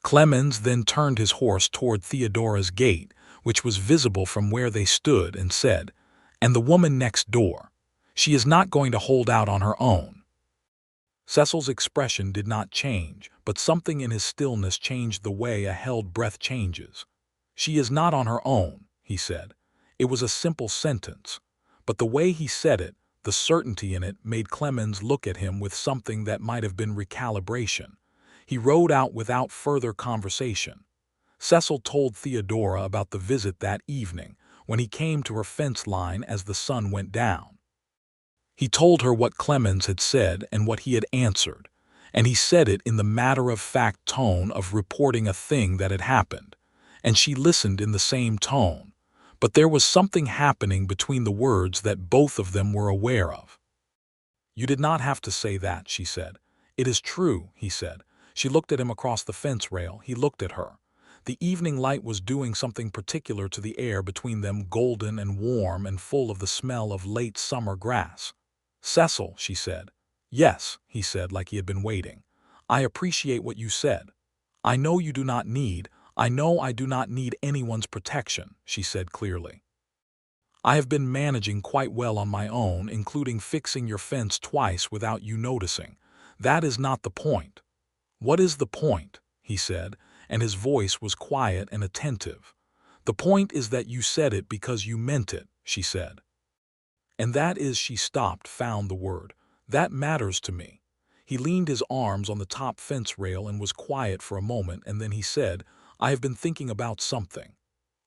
Speaker 1: Clemens then turned his horse toward Theodora's gate, which was visible from where they stood, and said, "And the woman next door, she is not going to hold out on her own." Cecil's expression did not change, but something in his stillness changed the way a held breath changes. "She is not on her own," he said. It was a simple sentence, but the way he said it, the certainty in it, made Clemens look at him with something that might have been recalibration. He rode out without further conversation. Cecil told Theodora about the visit that evening, when he came to her fence line as the sun went down. He told her what Clemens had said and what he had answered, and he said it in the matter-of-fact tone of reporting a thing that had happened, and she listened in the same tone, but there was something happening between the words that both of them were aware of. "You did not have to say that," she said. "It is true," he said. She looked at him across the fence rail. He looked at her. The evening light was doing something particular to the air between them, golden and warm and full of the smell of late summer grass. "Cecil," she said. "Yes," he said, like he had been waiting. "I appreciate what you said. I know you do not need, I know I do not need anyone's protection," she said clearly. "I have been managing quite well on my own, including fixing your fence twice without you noticing. That is not the point." "What is the point?" he said, and his voice was quiet and attentive. "The point is that you said it because you meant it," she said. "And that is," she stopped, found the word. "That matters to me." He leaned his arms on the top fence rail and was quiet for a moment, and then he said, "I have been thinking about something."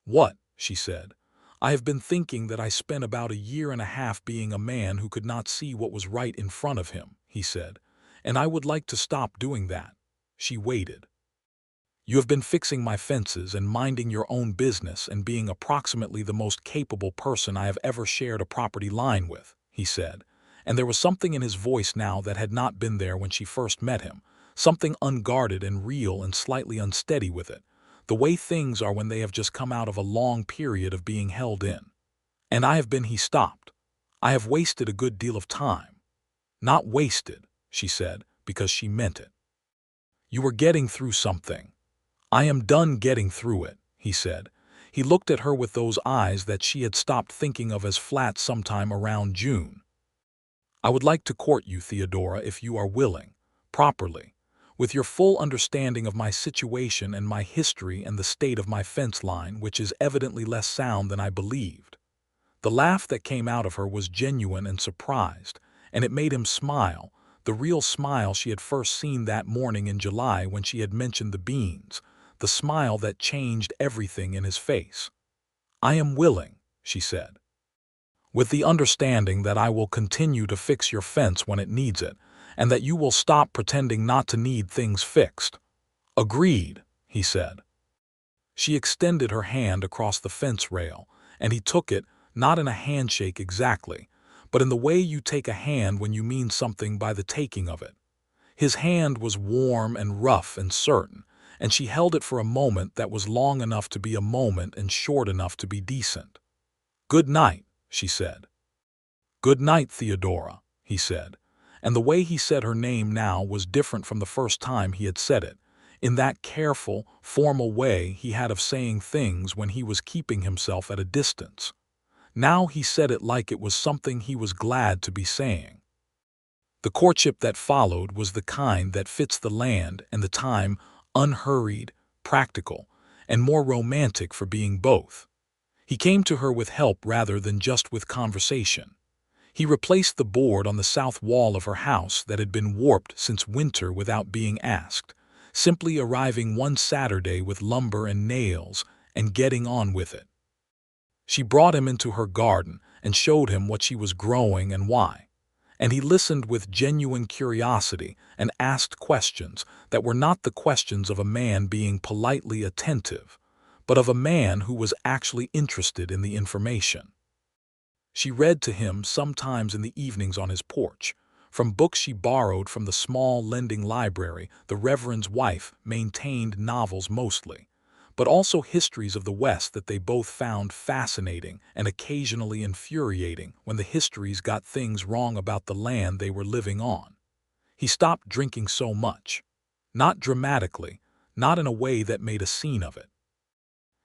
Speaker 1: "What?" she said. "I have been thinking that I spent about a year and a half being a man who could not see what was right in front of him," he said, "and I would like to stop doing that." She waited. "You have been fixing my fences and minding your own business and being approximately the most capable person I have ever shared a property line with," he said, and there was something in his voice now that had not been there when she first met him, something unguarded and real and slightly unsteady with it, the way things are when they have just come out of a long period of being held in. "And I have been," he stopped. "I have wasted a good deal of time." "Not wasted," she said, because she meant it. "You were getting through something." "I am done getting through it," he said. He looked at her with those eyes that she had stopped thinking of as flat sometime around June. "I would like to court you, Theodora, if you are willing, properly, with your full understanding of my situation and my history and the state of my fence line, which is evidently less sound than I believed." The laugh that came out of her was genuine and surprised, and it made him smile, the real smile she had first seen that morning in July when she had mentioned the beans, the smile that changed everything in his face. "I am willing," she said, "with the understanding that I will continue to fix your fence when it needs it, and that you will stop pretending not to need things fixed." "Agreed," he said. She extended her hand across the fence rail, and he took it, not in a handshake exactly, but in the way you take a hand when you mean something by the taking of it. His hand was warm and rough and certain, and she held it for a moment that was long enough to be a moment and short enough to be decent. "Good night," she said. "Good night, Theodora," he said, and the way he said her name now was different from the first time he had said it, in that careful, formal way he had of saying things when he was keeping himself at a distance. Now he said it like it was something he was glad to be saying. The courtship that followed was the kind that fits the land and the time, unhurried, practical, and more romantic for being both. He came to her with help rather than just with conversation. He replaced the board on the south wall of her house that had been warped since winter without being asked, simply arriving one Saturday with lumber and nails and getting on with it. She brought him into her garden and showed him what she was growing and why. And he listened with genuine curiosity and asked questions that were not the questions of a man being politely attentive, but of a man who was actually interested in the information. She read to him sometimes in the evenings on his porch, from books she borrowed from the small lending library the Reverend's wife maintained, novels mostly, but also histories of the West that they both found fascinating and occasionally infuriating when the histories got things wrong about the land they were living on. He stopped drinking so much. Not dramatically, not in a way that made a scene of it.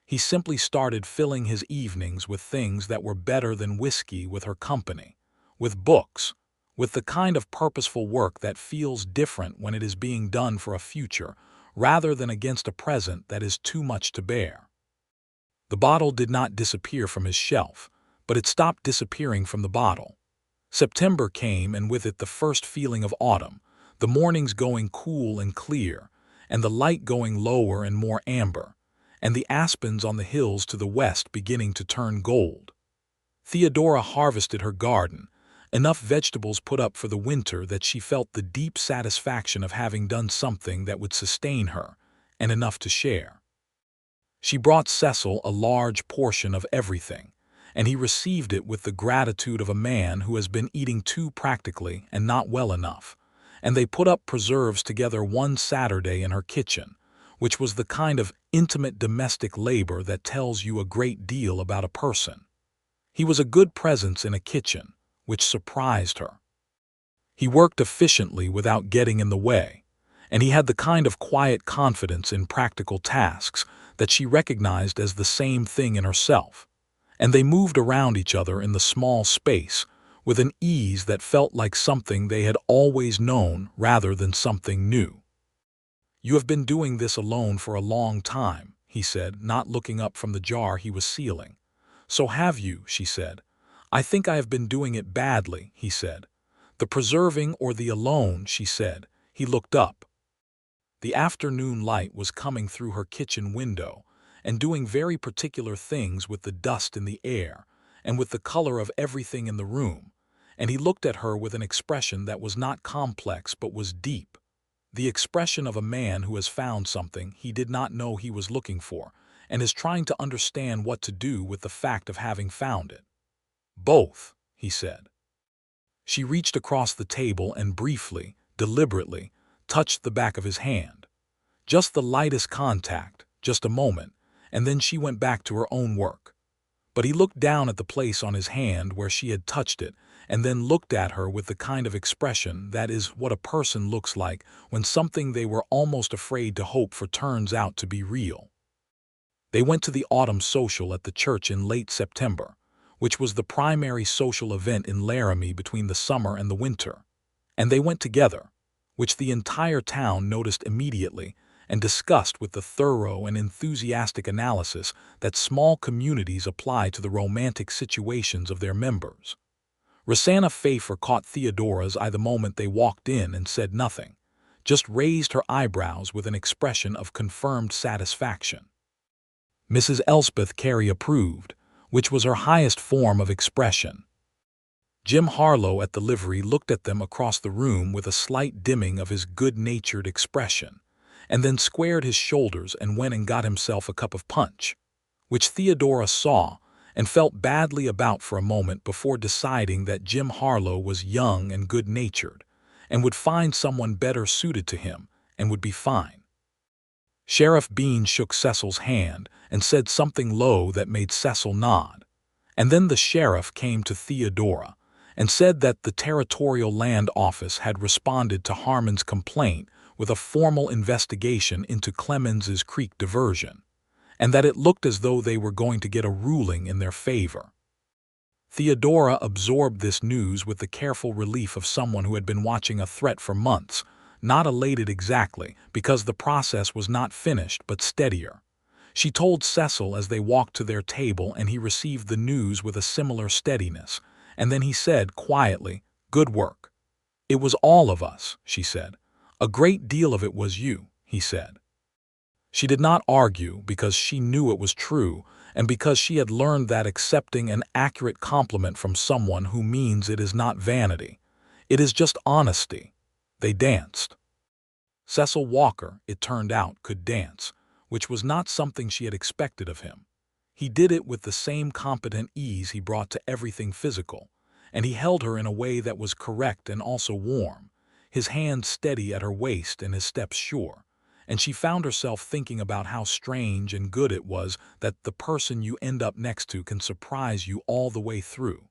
Speaker 1: He simply started filling his evenings with things that were better than whiskey, with her company, with books, with the kind of purposeful work that feels different when it is being done for a future rather than against a present that is too much to bear. The bottle did not disappear from his shelf, but it stopped disappearing from the bottle. September came, and with it the first feeling of autumn, the mornings going cool and clear, and the light going lower and more amber, and the aspens on the hills to the west beginning to turn gold. Theodora harvested her garden, enough vegetables put up for the winter that she felt the deep satisfaction of having done something that would sustain her, and enough to share. She brought Cecil a large portion of everything, and he received it with the gratitude of a man who has been eating too practically and not well enough, and they put up preserves together one Saturday in her kitchen, which was the kind of intimate domestic labor that tells you a great deal about a person. He was a good presence in a kitchen, which surprised her. He worked efficiently without getting in the way, and he had the kind of quiet confidence in practical tasks that she recognized as the same thing in herself, and they moved around each other in the small space with an ease that felt like something they had always known rather than something new. "You have been doing this alone for a long time," he said, not looking up from the jar he was sealing. "So have you," she said. "I think I have been doing it badly," he said. "The preserving or the alone," she said. He looked up. The afternoon light was coming through her kitchen window and doing very particular things with the dust in the air and with the color of everything in the room, and he looked at her with an expression that was not complex but was deep, the expression of a man who has found something he did not know he was looking for and is trying to understand what to do with the fact of having found it. "Both," he said. She reached across the table and briefly, deliberately, touched the back of his hand. Just the lightest contact, just a moment, and then she went back to her own work. But he looked down at the place on his hand where she had touched it and then looked at her with the kind of expression that is what a person looks like when something they were almost afraid to hope for turns out to be real. They went to the autumn social at the church in late September, which was the primary social event in Laramie between the summer and the winter, and they went together, which the entire town noticed immediately and discussed with the thorough and enthusiastic analysis that small communities apply to the romantic situations of their members. Rosanna Pfeiffer caught Theodora's eye the moment they walked in and said nothing, just raised her eyebrows with an expression of confirmed satisfaction. Mrs. Elspeth Carey approved, which was her highest form of expression. Jim Harlow at the livery looked at them across the room with a slight dimming of his good-natured expression, and then squared his shoulders and went and got himself a cup of punch, which Theodora saw and felt badly about for a moment before deciding that Jim Harlow was young and good-natured, and would find someone better suited to him and would be fine. Sheriff Bean shook Cecil's hand and said something low that made Cecil nod, and then the sheriff came to Theodora and said that the Territorial Land Office had responded to Harmon's complaint with a formal investigation into Clemens's Creek diversion, and that it looked as though they were going to get a ruling in their favor. Theodora absorbed this news with the careful relief of someone who had been watching a threat for months, not elated exactly, because the process was not finished but steadier. She told Cecil as they walked to their table, and he received the news with a similar steadiness, and then he said quietly, "Good work." "It was all of us," she said. "A great deal of it was you," he said. She did not argue because she knew it was true and because she had learned that accepting an accurate compliment from someone who means it is not vanity. It is just honesty. They danced. Cecil Walker, it turned out, could dance, which was not something she had expected of him. He did it with the same competent ease he brought to everything physical, and he held her in a way that was correct and also warm, his hands steady at her waist and his steps sure, and she found herself thinking about how strange and good it was that the person you end up next to can surprise you all the way through.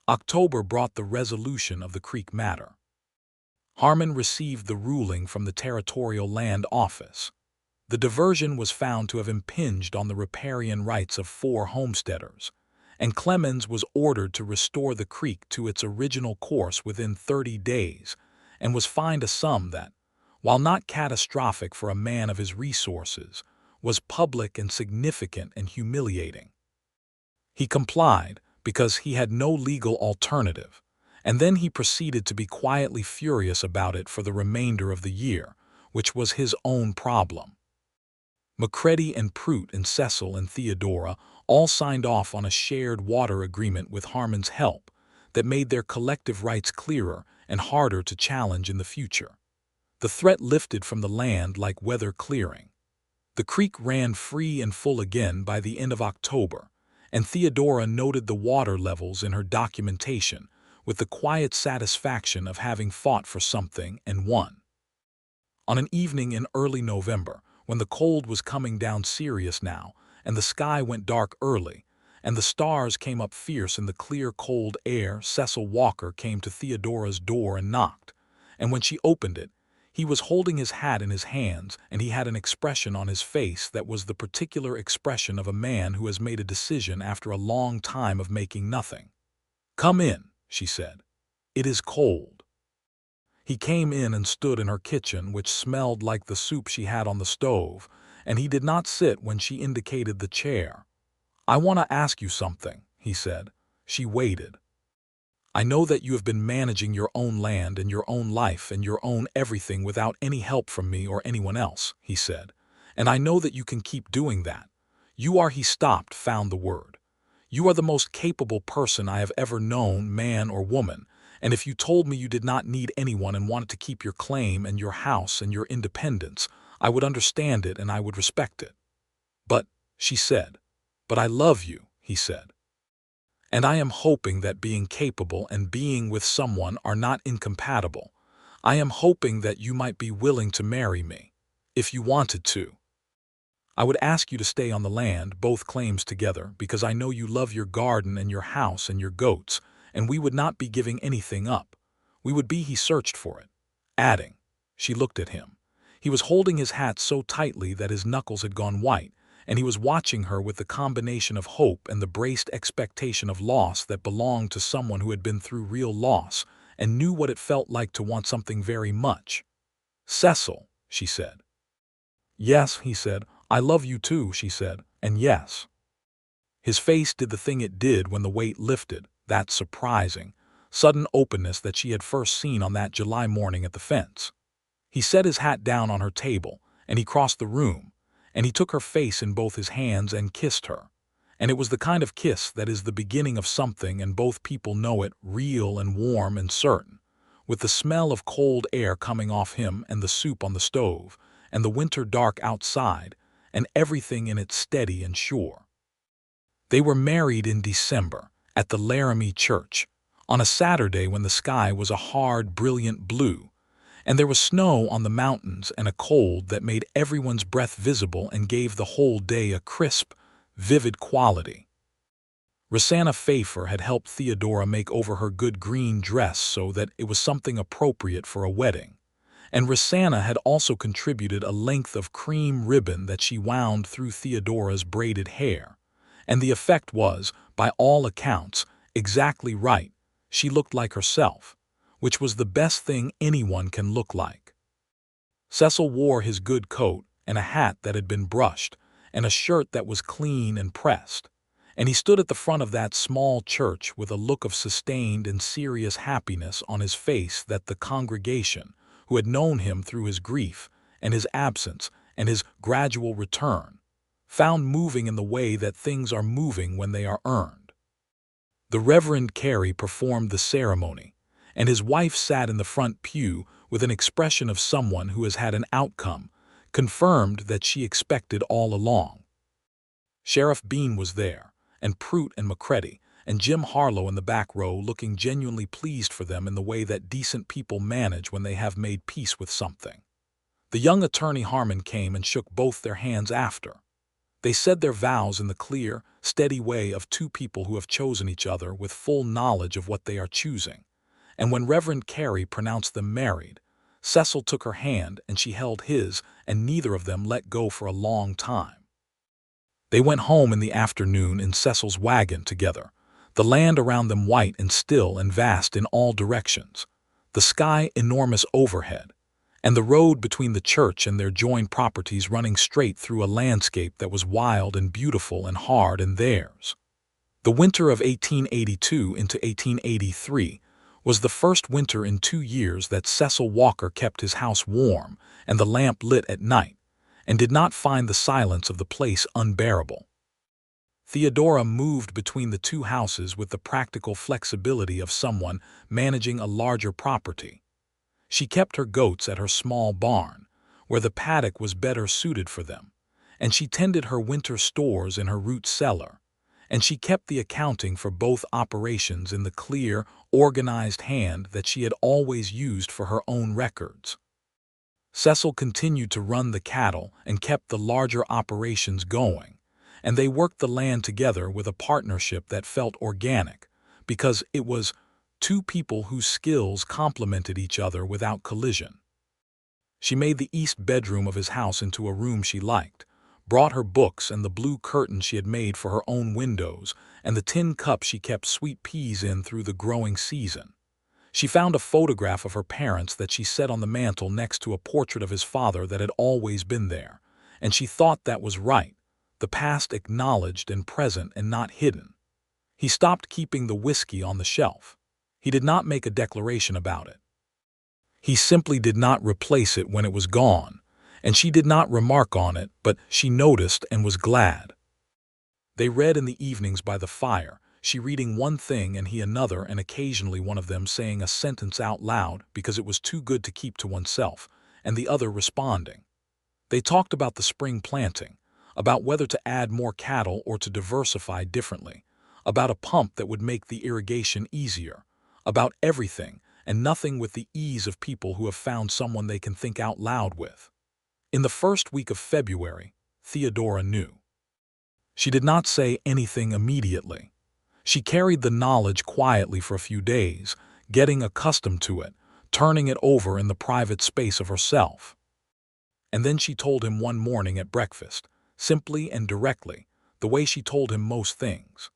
Speaker 1: October brought the resolution of the Creek matter. Harmon received the ruling from the Territorial Land Office. The diversion was found to have impinged on the riparian rights of 4 homesteaders, and Clemens was ordered to restore the creek to its original course within 30 days, and was fined a sum that, while not catastrophic for a man of his resources, was public and significant and humiliating. He complied because he had no legal alternative, and then he proceeded to be quietly furious about it for the remainder of the year, which was his own problem. McCready and Prout and Cecil and Theodora all signed off on a shared water agreement with Harmon's help that made their collective rights clearer and harder to challenge in the future. The threat lifted from the land like weather clearing. The creek ran free and full again by the end of October, and Theodora noted the water levels in her documentation, with the quiet satisfaction of having fought for something and won. On an evening in early November, when the cold was coming down serious now, and the sky went dark early, and the stars came up fierce in the clear, cold air, Cecil Walker came to Theodora's door and knocked. And when she opened it, he was holding his hat in his hands, and he had an expression on his face that was the particular expression of a man who has made a decision after a long time of making nothing. "Come in," she said. "It is cold." He came in and stood in her kitchen, which smelled like the soup she had on the stove, and he did not sit when she indicated the chair. "I want to ask you something," he said. She waited. "I know that you have been managing your own land and your own life and your own everything without any help from me or anyone else," he said. "And I know that you can keep doing that. You are," he stopped, found the word. "You are the most capable person I have ever known, man or woman, and if you told me you did not need anyone and wanted to keep your claim and your house and your independence, I would understand it and I would respect it." "But," she said. "But I love you," he said. "And I am hoping that being capable and being with someone are not incompatible. I am hoping that you might be willing to marry me, if you wanted to. I would ask you to stay on the land, both claims together, because I know you love your garden and your house and your goats, and we would not be giving anything up. We would be," he searched for it, adding. She looked at him. He was holding his hat so tightly that his knuckles had gone white, and he was watching her with the combination of hope and the braced expectation of loss that belonged to someone who had been through real loss and knew what it felt like to want something very much. "Cecil," she said. "Yes," he said. "I love you too," she said, "and yes." His face did the thing it did when the weight lifted, that surprising, sudden openness that she had first seen on that July morning at the fence. He set his hat down on her table, and he crossed the room, and he took her face in both his hands and kissed her. And it was the kind of kiss that is the beginning of something, and both people know it, real and warm and certain, with the smell of cold air coming off him and the soup on the stove, and the winter dark outside, and everything in it steady and sure. They were married in December, at the Laramie Church, on a Saturday when the sky was a hard, brilliant blue, and there was snow on the mountains and a cold that made everyone's breath visible and gave the whole day a crisp, vivid quality. Rosanna Pfeiffer had helped Theodora make over her good green dress so that it was something appropriate for a wedding, and Rosanna had also contributed a length of cream ribbon that she wound through Theodora's braided hair, and the effect was, by all accounts, exactly right. She looked like herself, which was the best thing anyone can look like. Cecil wore his good coat and a hat that had been brushed and a shirt that was clean and pressed, and he stood at the front of that small church with a look of sustained and serious happiness on his face that the congregation, who had known him through his grief and his absence and his gradual return, found moving in the way that things are moving when they are earned. The Reverend Carey performed the ceremony, and his wife sat in the front pew with an expression of someone who has had an outcome, confirmed that she expected all along. Sheriff Bean was there, and Prout and McCready, and Jim Harlow in the back row looking genuinely pleased for them in the way that decent people manage when they have made peace with something. The young attorney Harmon came and shook both their hands after. They said their vows in the clear, steady way of two people who have chosen each other with full knowledge of what they are choosing. And when Reverend Carey pronounced them married, Cecil took her hand and she held his, and neither of them let go for a long time. They went home in the afternoon in Cecil's wagon together, the land around them white and still and vast in all directions, the sky enormous overhead, and the road between the church and their joined properties running straight through a landscape that was wild and beautiful and hard and theirs. The winter of 1882 into 1883 was the first winter in 2 years that Cecil Walker kept his house warm and the lamp lit at night, and did not find the silence of the place unbearable. Theodora moved between the two houses with the practical flexibility of someone managing a larger property. She kept her goats at her small barn, where the paddock was better suited for them, and she tended her winter stores in her root cellar, and she kept the accounting for both operations in the clear, organized hand that she had always used for her own records. Cecil continued to run the cattle and kept the larger operations going, and they worked the land together with a partnership that felt organic, because it was two people whose skills complemented each other without collision. She made the east bedroom of his house into a room she liked, brought her books and the blue curtains she had made for her own windows and the tin cup she kept sweet peas in through the growing season. She found a photograph of her parents that she set on the mantel next to a portrait of his father that had always been there, and she thought that was right, the past acknowledged and present and not hidden. He stopped keeping the whiskey on the shelf. He did not make a declaration about it. He simply did not replace it when it was gone, and she did not remark on it, but she noticed and was glad. They read in the evenings by the fire, she reading one thing and he another, and occasionally one of them saying a sentence out loud because it was too good to keep to oneself, and the other responding. They talked about the spring planting, about whether to add more cattle or to diversify differently, about a pump that would make the irrigation easier, about everything and nothing with the ease of people who have found someone they can think out loud with. In the first week of February, Theodora knew. She did not say anything immediately. She carried the knowledge quietly for a few days, getting accustomed to it, turning it over in the private space of herself. And then she told him one morning at breakfast, simply and directly, the way she told him most things.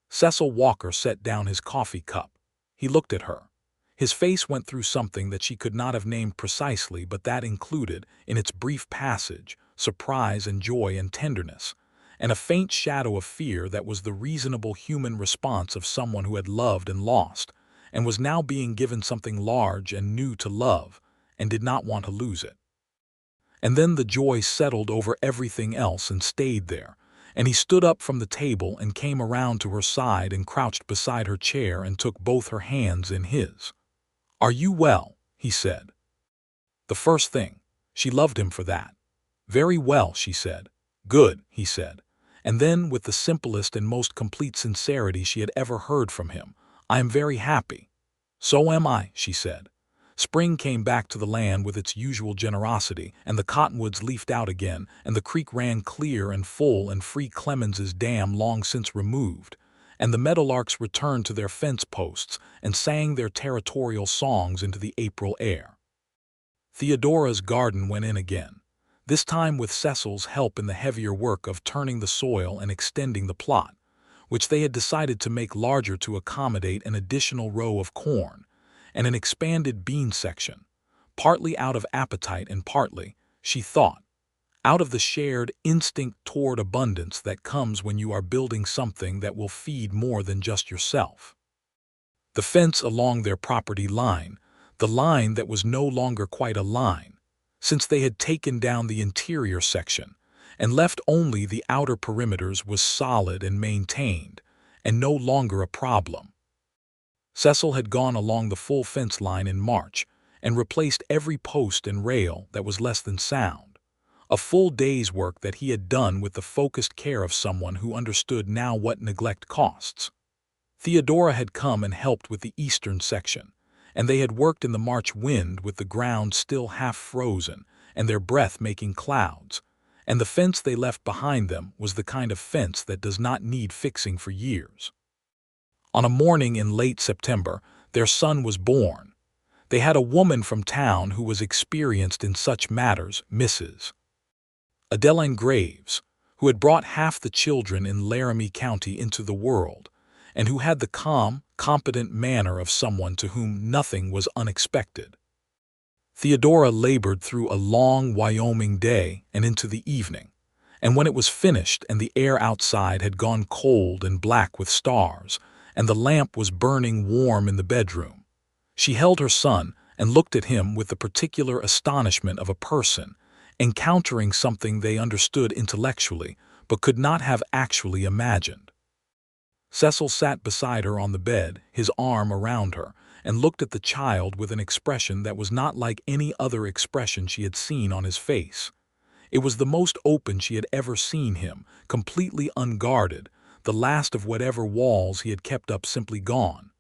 Speaker 1: Cecil Walker set down his coffee cup. He looked at her. His face went through something that she could not have named precisely, but that included, in its brief passage, surprise and joy and tenderness, and a faint shadow of fear that was the reasonable human response of someone who had loved and lost, and was now being given something large and new to love, and did not want to lose it. And then the joy settled over everything else and stayed there, and he stood up from the table and came around to her side and crouched beside her chair and took both her hands in his. "Are you well?" he said. The first thing. She loved him for that. "Very well," she said. "Good," he said. And then, with the simplest and most complete sincerity she had ever heard from him, "I am very happy." "So am I," she said. Spring came back to the land with its usual generosity, and the cottonwoods leafed out again, and the creek ran clear and full and free, Clemens's dam long since removed, and the meadowlarks returned to their fence posts and sang their territorial songs into the April air. Theodora's garden went in again, this time with Cecil's help in the heavier work of turning the soil and extending the plot, which they had decided to make larger to accommodate an additional row of corn and an expanded bean section, partly out of appetite and partly, she thought, out of the shared instinct toward abundance that comes when you are building something that will feed more than just yourself. The fence along their property line, the line that was no longer quite a line, since they had taken down the interior section and left only the outer perimeters, was solid and maintained, and no longer a problem. Cecil had gone along the full fence line in March and replaced every post and rail that was less than sound, a full day's work that he had done with the focused care of someone who understood now what neglect costs. Theodora had come and helped with the eastern section, and they had worked in the March wind with the ground still half frozen and their breath making clouds, and the fence they left behind them was the kind of fence that does not need fixing for years. On a morning in late September, their son was born. They had a woman from town who was experienced in such matters, Mrs. Adeline Graves, who had brought half the children in Laramie County into the world, and who had the calm, competent manner of someone to whom nothing was unexpected. Theodora labored through a long Wyoming day and into the evening, and when it was finished and the air outside had gone cold and black with stars, and the lamp was burning warm in the bedroom, she held her son and looked at him with the particular astonishment of a person encountering something they understood intellectually but could not have actually imagined. Cecil sat beside her on the bed, his arm around her, and looked at the child with an expression that was not like any other expression she had seen on his face. It was the most open she had ever seen him, completely unguarded, the last of whatever walls he had kept up simply gone.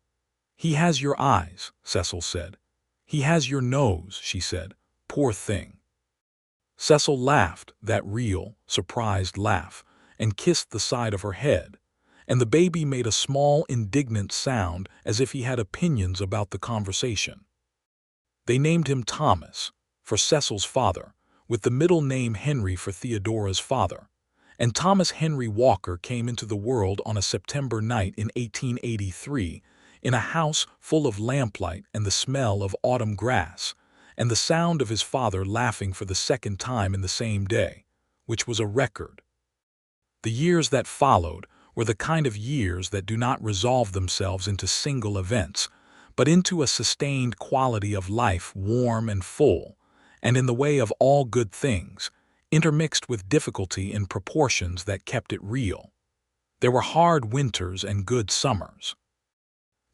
Speaker 1: "He has your eyes," Cecil said. "He has your nose," she said. "Poor thing." Cecil laughed, that real, surprised laugh, and kissed the side of her head, and the baby made a small, indignant sound as if he had opinions about the conversation. They named him Thomas, for Cecil's father, with the middle name Henry for Theodora's father, and Thomas Henry Walker came into the world on a September night in 1883 in a house full of lamplight and the smell of autumn grass, and the sound of his father laughing for the second time in the same day, which was a record. The years that followed were the kind of years that do not resolve themselves into single events, but into a sustained quality of life, warm and full, and in the way of all good things, intermixed with difficulty in proportions that kept it real. There were hard winters and good summers.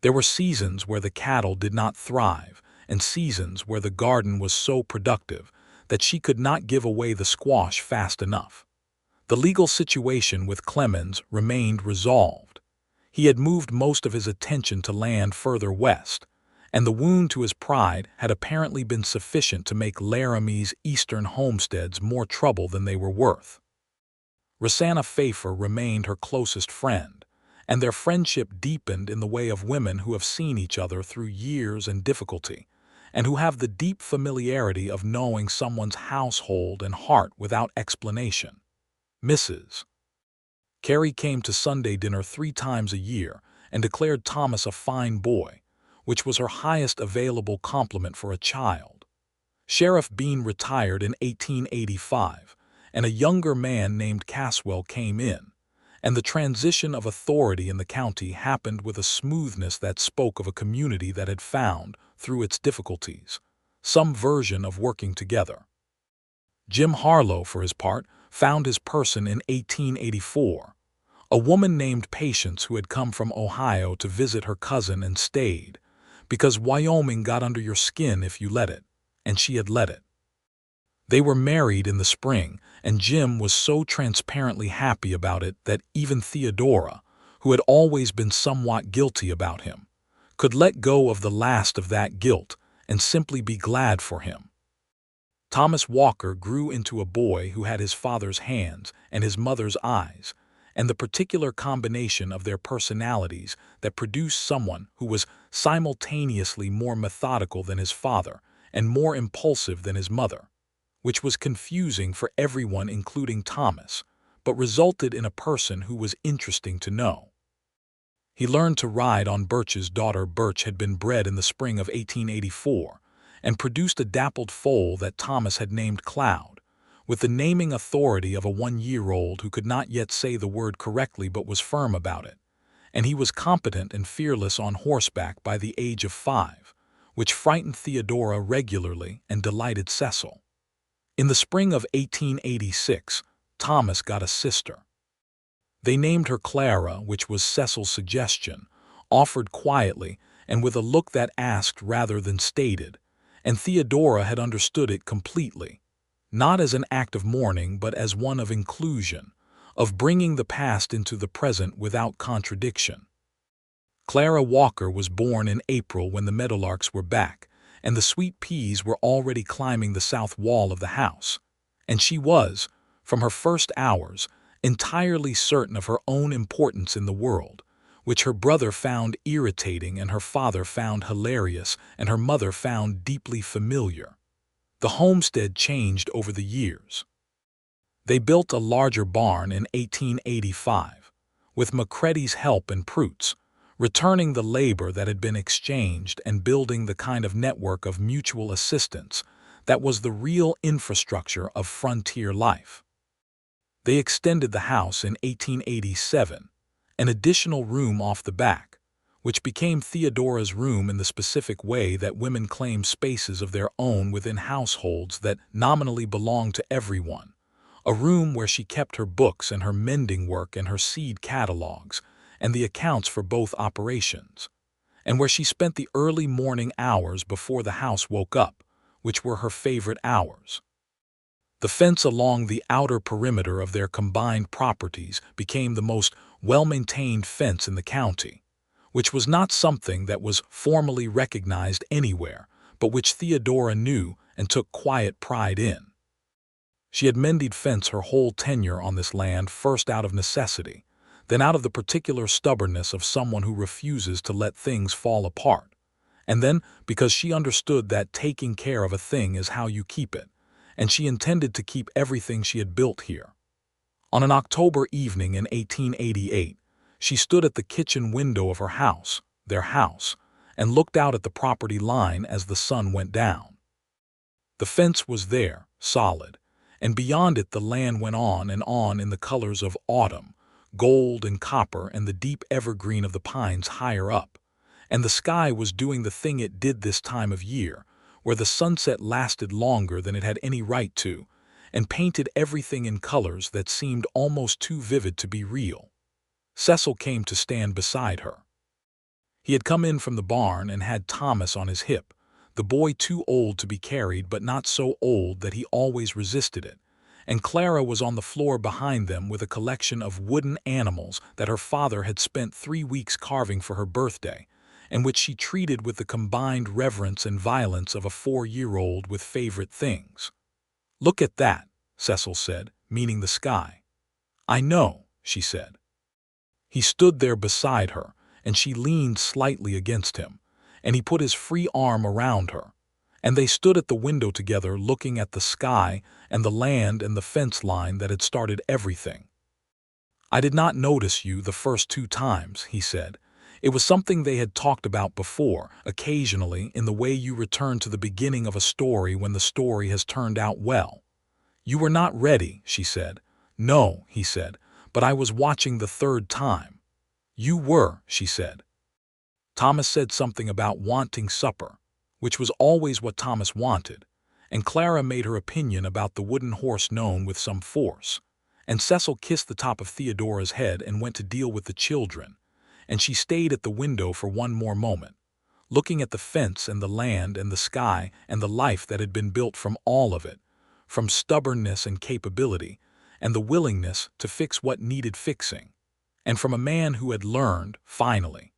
Speaker 1: There were seasons where the cattle did not thrive, and seasons where the garden was so productive that she could not give away the squash fast enough. The legal situation with Clemens remained resolved. He had moved most of his attention to land further west, and the wound to his pride had apparently been sufficient to make Laramie's eastern homesteads more trouble than they were worth. Rosanna Pfeiffer remained her closest friend, and their friendship deepened in the way of women who have seen each other through years and difficulty, and who have the deep familiarity of knowing someone's household and heart without explanation. Mrs. Carey came to Sunday dinner 3 times a year and declared Thomas a fine boy, which was her highest available compliment for a child. Sheriff Bean retired in 1885, and a younger man named Caswell came in, and the transition of authority in the county happened with a smoothness that spoke of a community that had found, through its difficulties, some version of working together. Jim Harlow, for his part, found his person in 1884. A woman named Patience who had come from Ohio to visit her cousin and stayed, because Wyoming got under your skin if you let it, and she had let it. They were married in the spring, and Jim was so transparently happy about it that even Theodora, who had always been somewhat guilty about him, could let go of the last of that guilt and simply be glad for him. Thomas Walker grew into a boy who had his father's hands and his mother's eyes, and the particular combination of their personalities that produced someone who was simultaneously more methodical than his father and more impulsive than his mother, which was confusing for everyone including Thomas, but resulted in a person who was interesting to know. He learned to ride on Birch's daughter. Birch had been bred in the spring of 1884 and produced a dappled foal that Thomas had named Cloud, with the naming authority of a 1-year-old who could not yet say the word correctly but was firm about it, and he was competent and fearless on horseback by the age of 5, which frightened Theodora regularly and delighted Cecil. In the spring of 1886, Thomas got a sister. They named her Clara, which was Cecil's suggestion, offered quietly and with a look that asked rather than stated, and Theodora had understood it completely, not as an act of mourning but as one of inclusion, of bringing the past into the present without contradiction. Clara Walker was born in April when the meadowlarks were back, and the sweet peas were already climbing the south wall of the house, and she was, from her first hours, entirely certain of her own importance in the world, which her brother found irritating and her father found hilarious and her mother found deeply familiar. The homestead changed over the years. They built a larger barn in 1885, with Macready's help and Prout's, returning the labor that had been exchanged and building the kind of network of mutual assistance that was the real infrastructure of frontier life. They extended the house in 1887, an additional room off the back, which became Theodora's room in the specific way that women claim spaces of their own within households that nominally belong to everyone, a room where she kept her books and her mending work and her seed catalogs and the accounts for both operations, and where she spent the early morning hours before the house woke up, which were her favorite hours. The fence along the outer perimeter of their combined properties became the most well-maintained fence in the county, which was not something that was formally recognized anywhere, but which Theodora knew and took quiet pride in. She had mended fence her whole tenure on this land, first out of necessity, then out of the particular stubbornness of someone who refuses to let things fall apart, and then because she understood that taking care of a thing is how you keep it, and she intended to keep everything she had built here. On an October evening in 1888, she stood at the kitchen window of her house, their house, and looked out at the property line as the sun went down. The fence was there, solid, and beyond it the land went on and on in the colors of autumn, gold and copper and the deep evergreen of the pines higher up, and the sky was doing the thing it did this time of year, where the sunset lasted longer than it had any right to, and painted everything in colors that seemed almost too vivid to be real. Cecil came to stand beside her. He had come in from the barn and had Thomas on his hip, the boy too old to be carried but not so old that he always resisted it, and Clara was on the floor behind them with a collection of wooden animals that her father had spent 3 weeks carving for her birthday, and which she treated with the combined reverence and violence of a 4-year-old with favorite things. "Look at that," Cecil said, meaning the sky. "I know," she said. He stood there beside her, and she leaned slightly against him, and he put his free arm around her, and they stood at the window together looking at the sky and the land and the fence line that had started everything. "I did not notice you the first 2 times," he said. It was something they had talked about before, occasionally, in the way you return to the beginning of a story when the story has turned out well. "You were not ready," she said. "No," he said, "but I was watching the 3rd time." "You were," she said. Thomas said something about wanting supper, which was always what Thomas wanted, and Clara made her opinion about the wooden horse known with some force, and Cecil kissed the top of Theodora's head and went to deal with the children, and she stayed at the window for one more moment, looking at the fence and the land and the sky and the life that had been built from all of it, from stubbornness and capability, and the willingness to fix what needed fixing, and from a man who had learned, finally,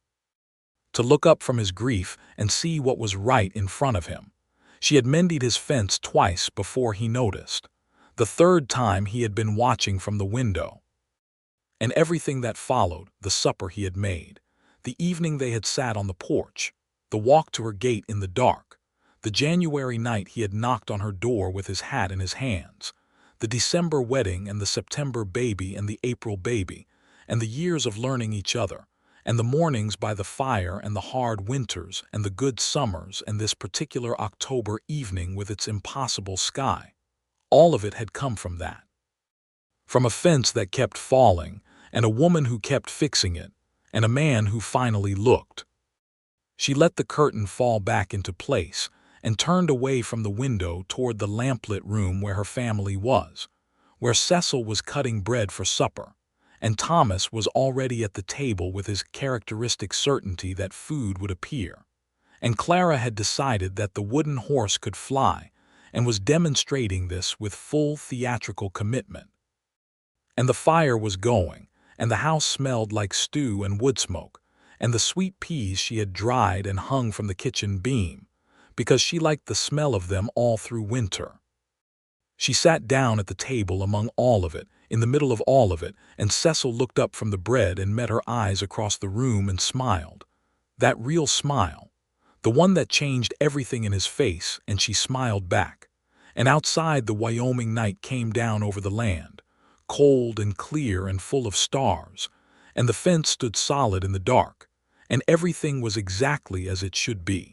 Speaker 1: to look up from his grief and see what was right in front of him. She had mended his fence twice before he noticed. The 3rd time he had been watching from the window. And everything that followed, the supper he had made, the evening they had sat on the porch, the walk to her gate in the dark, the January night he had knocked on her door with his hat in his hands, the December wedding and the September baby and the April baby, and the years of learning each other, and the mornings by the fire and the hard winters and the good summers and this particular October evening with its impossible sky. All of it had come from that. From a fence that kept falling, and a woman who kept fixing it, and a man who finally looked. She let the curtain fall back into place and turned away from the window toward the lamplit room where her family was, where Cecil was cutting bread for supper, and Thomas was already at the table with his characteristic certainty that food would appear, and Clara had decided that the wooden horse could fly and was demonstrating this with full theatrical commitment. And the fire was going, and the house smelled like stew and wood smoke, and the sweet peas she had dried and hung from the kitchen beam, because she liked the smell of them all through winter. She sat down at the table among all of it, in the middle of all of it, and Cecil looked up from the bread and met her eyes across the room and smiled. That real smile, the one that changed everything in his face, and she smiled back. And outside the Wyoming night came down over the land, cold and clear and full of stars, and the fence stood solid in the dark, and everything was exactly as it should be.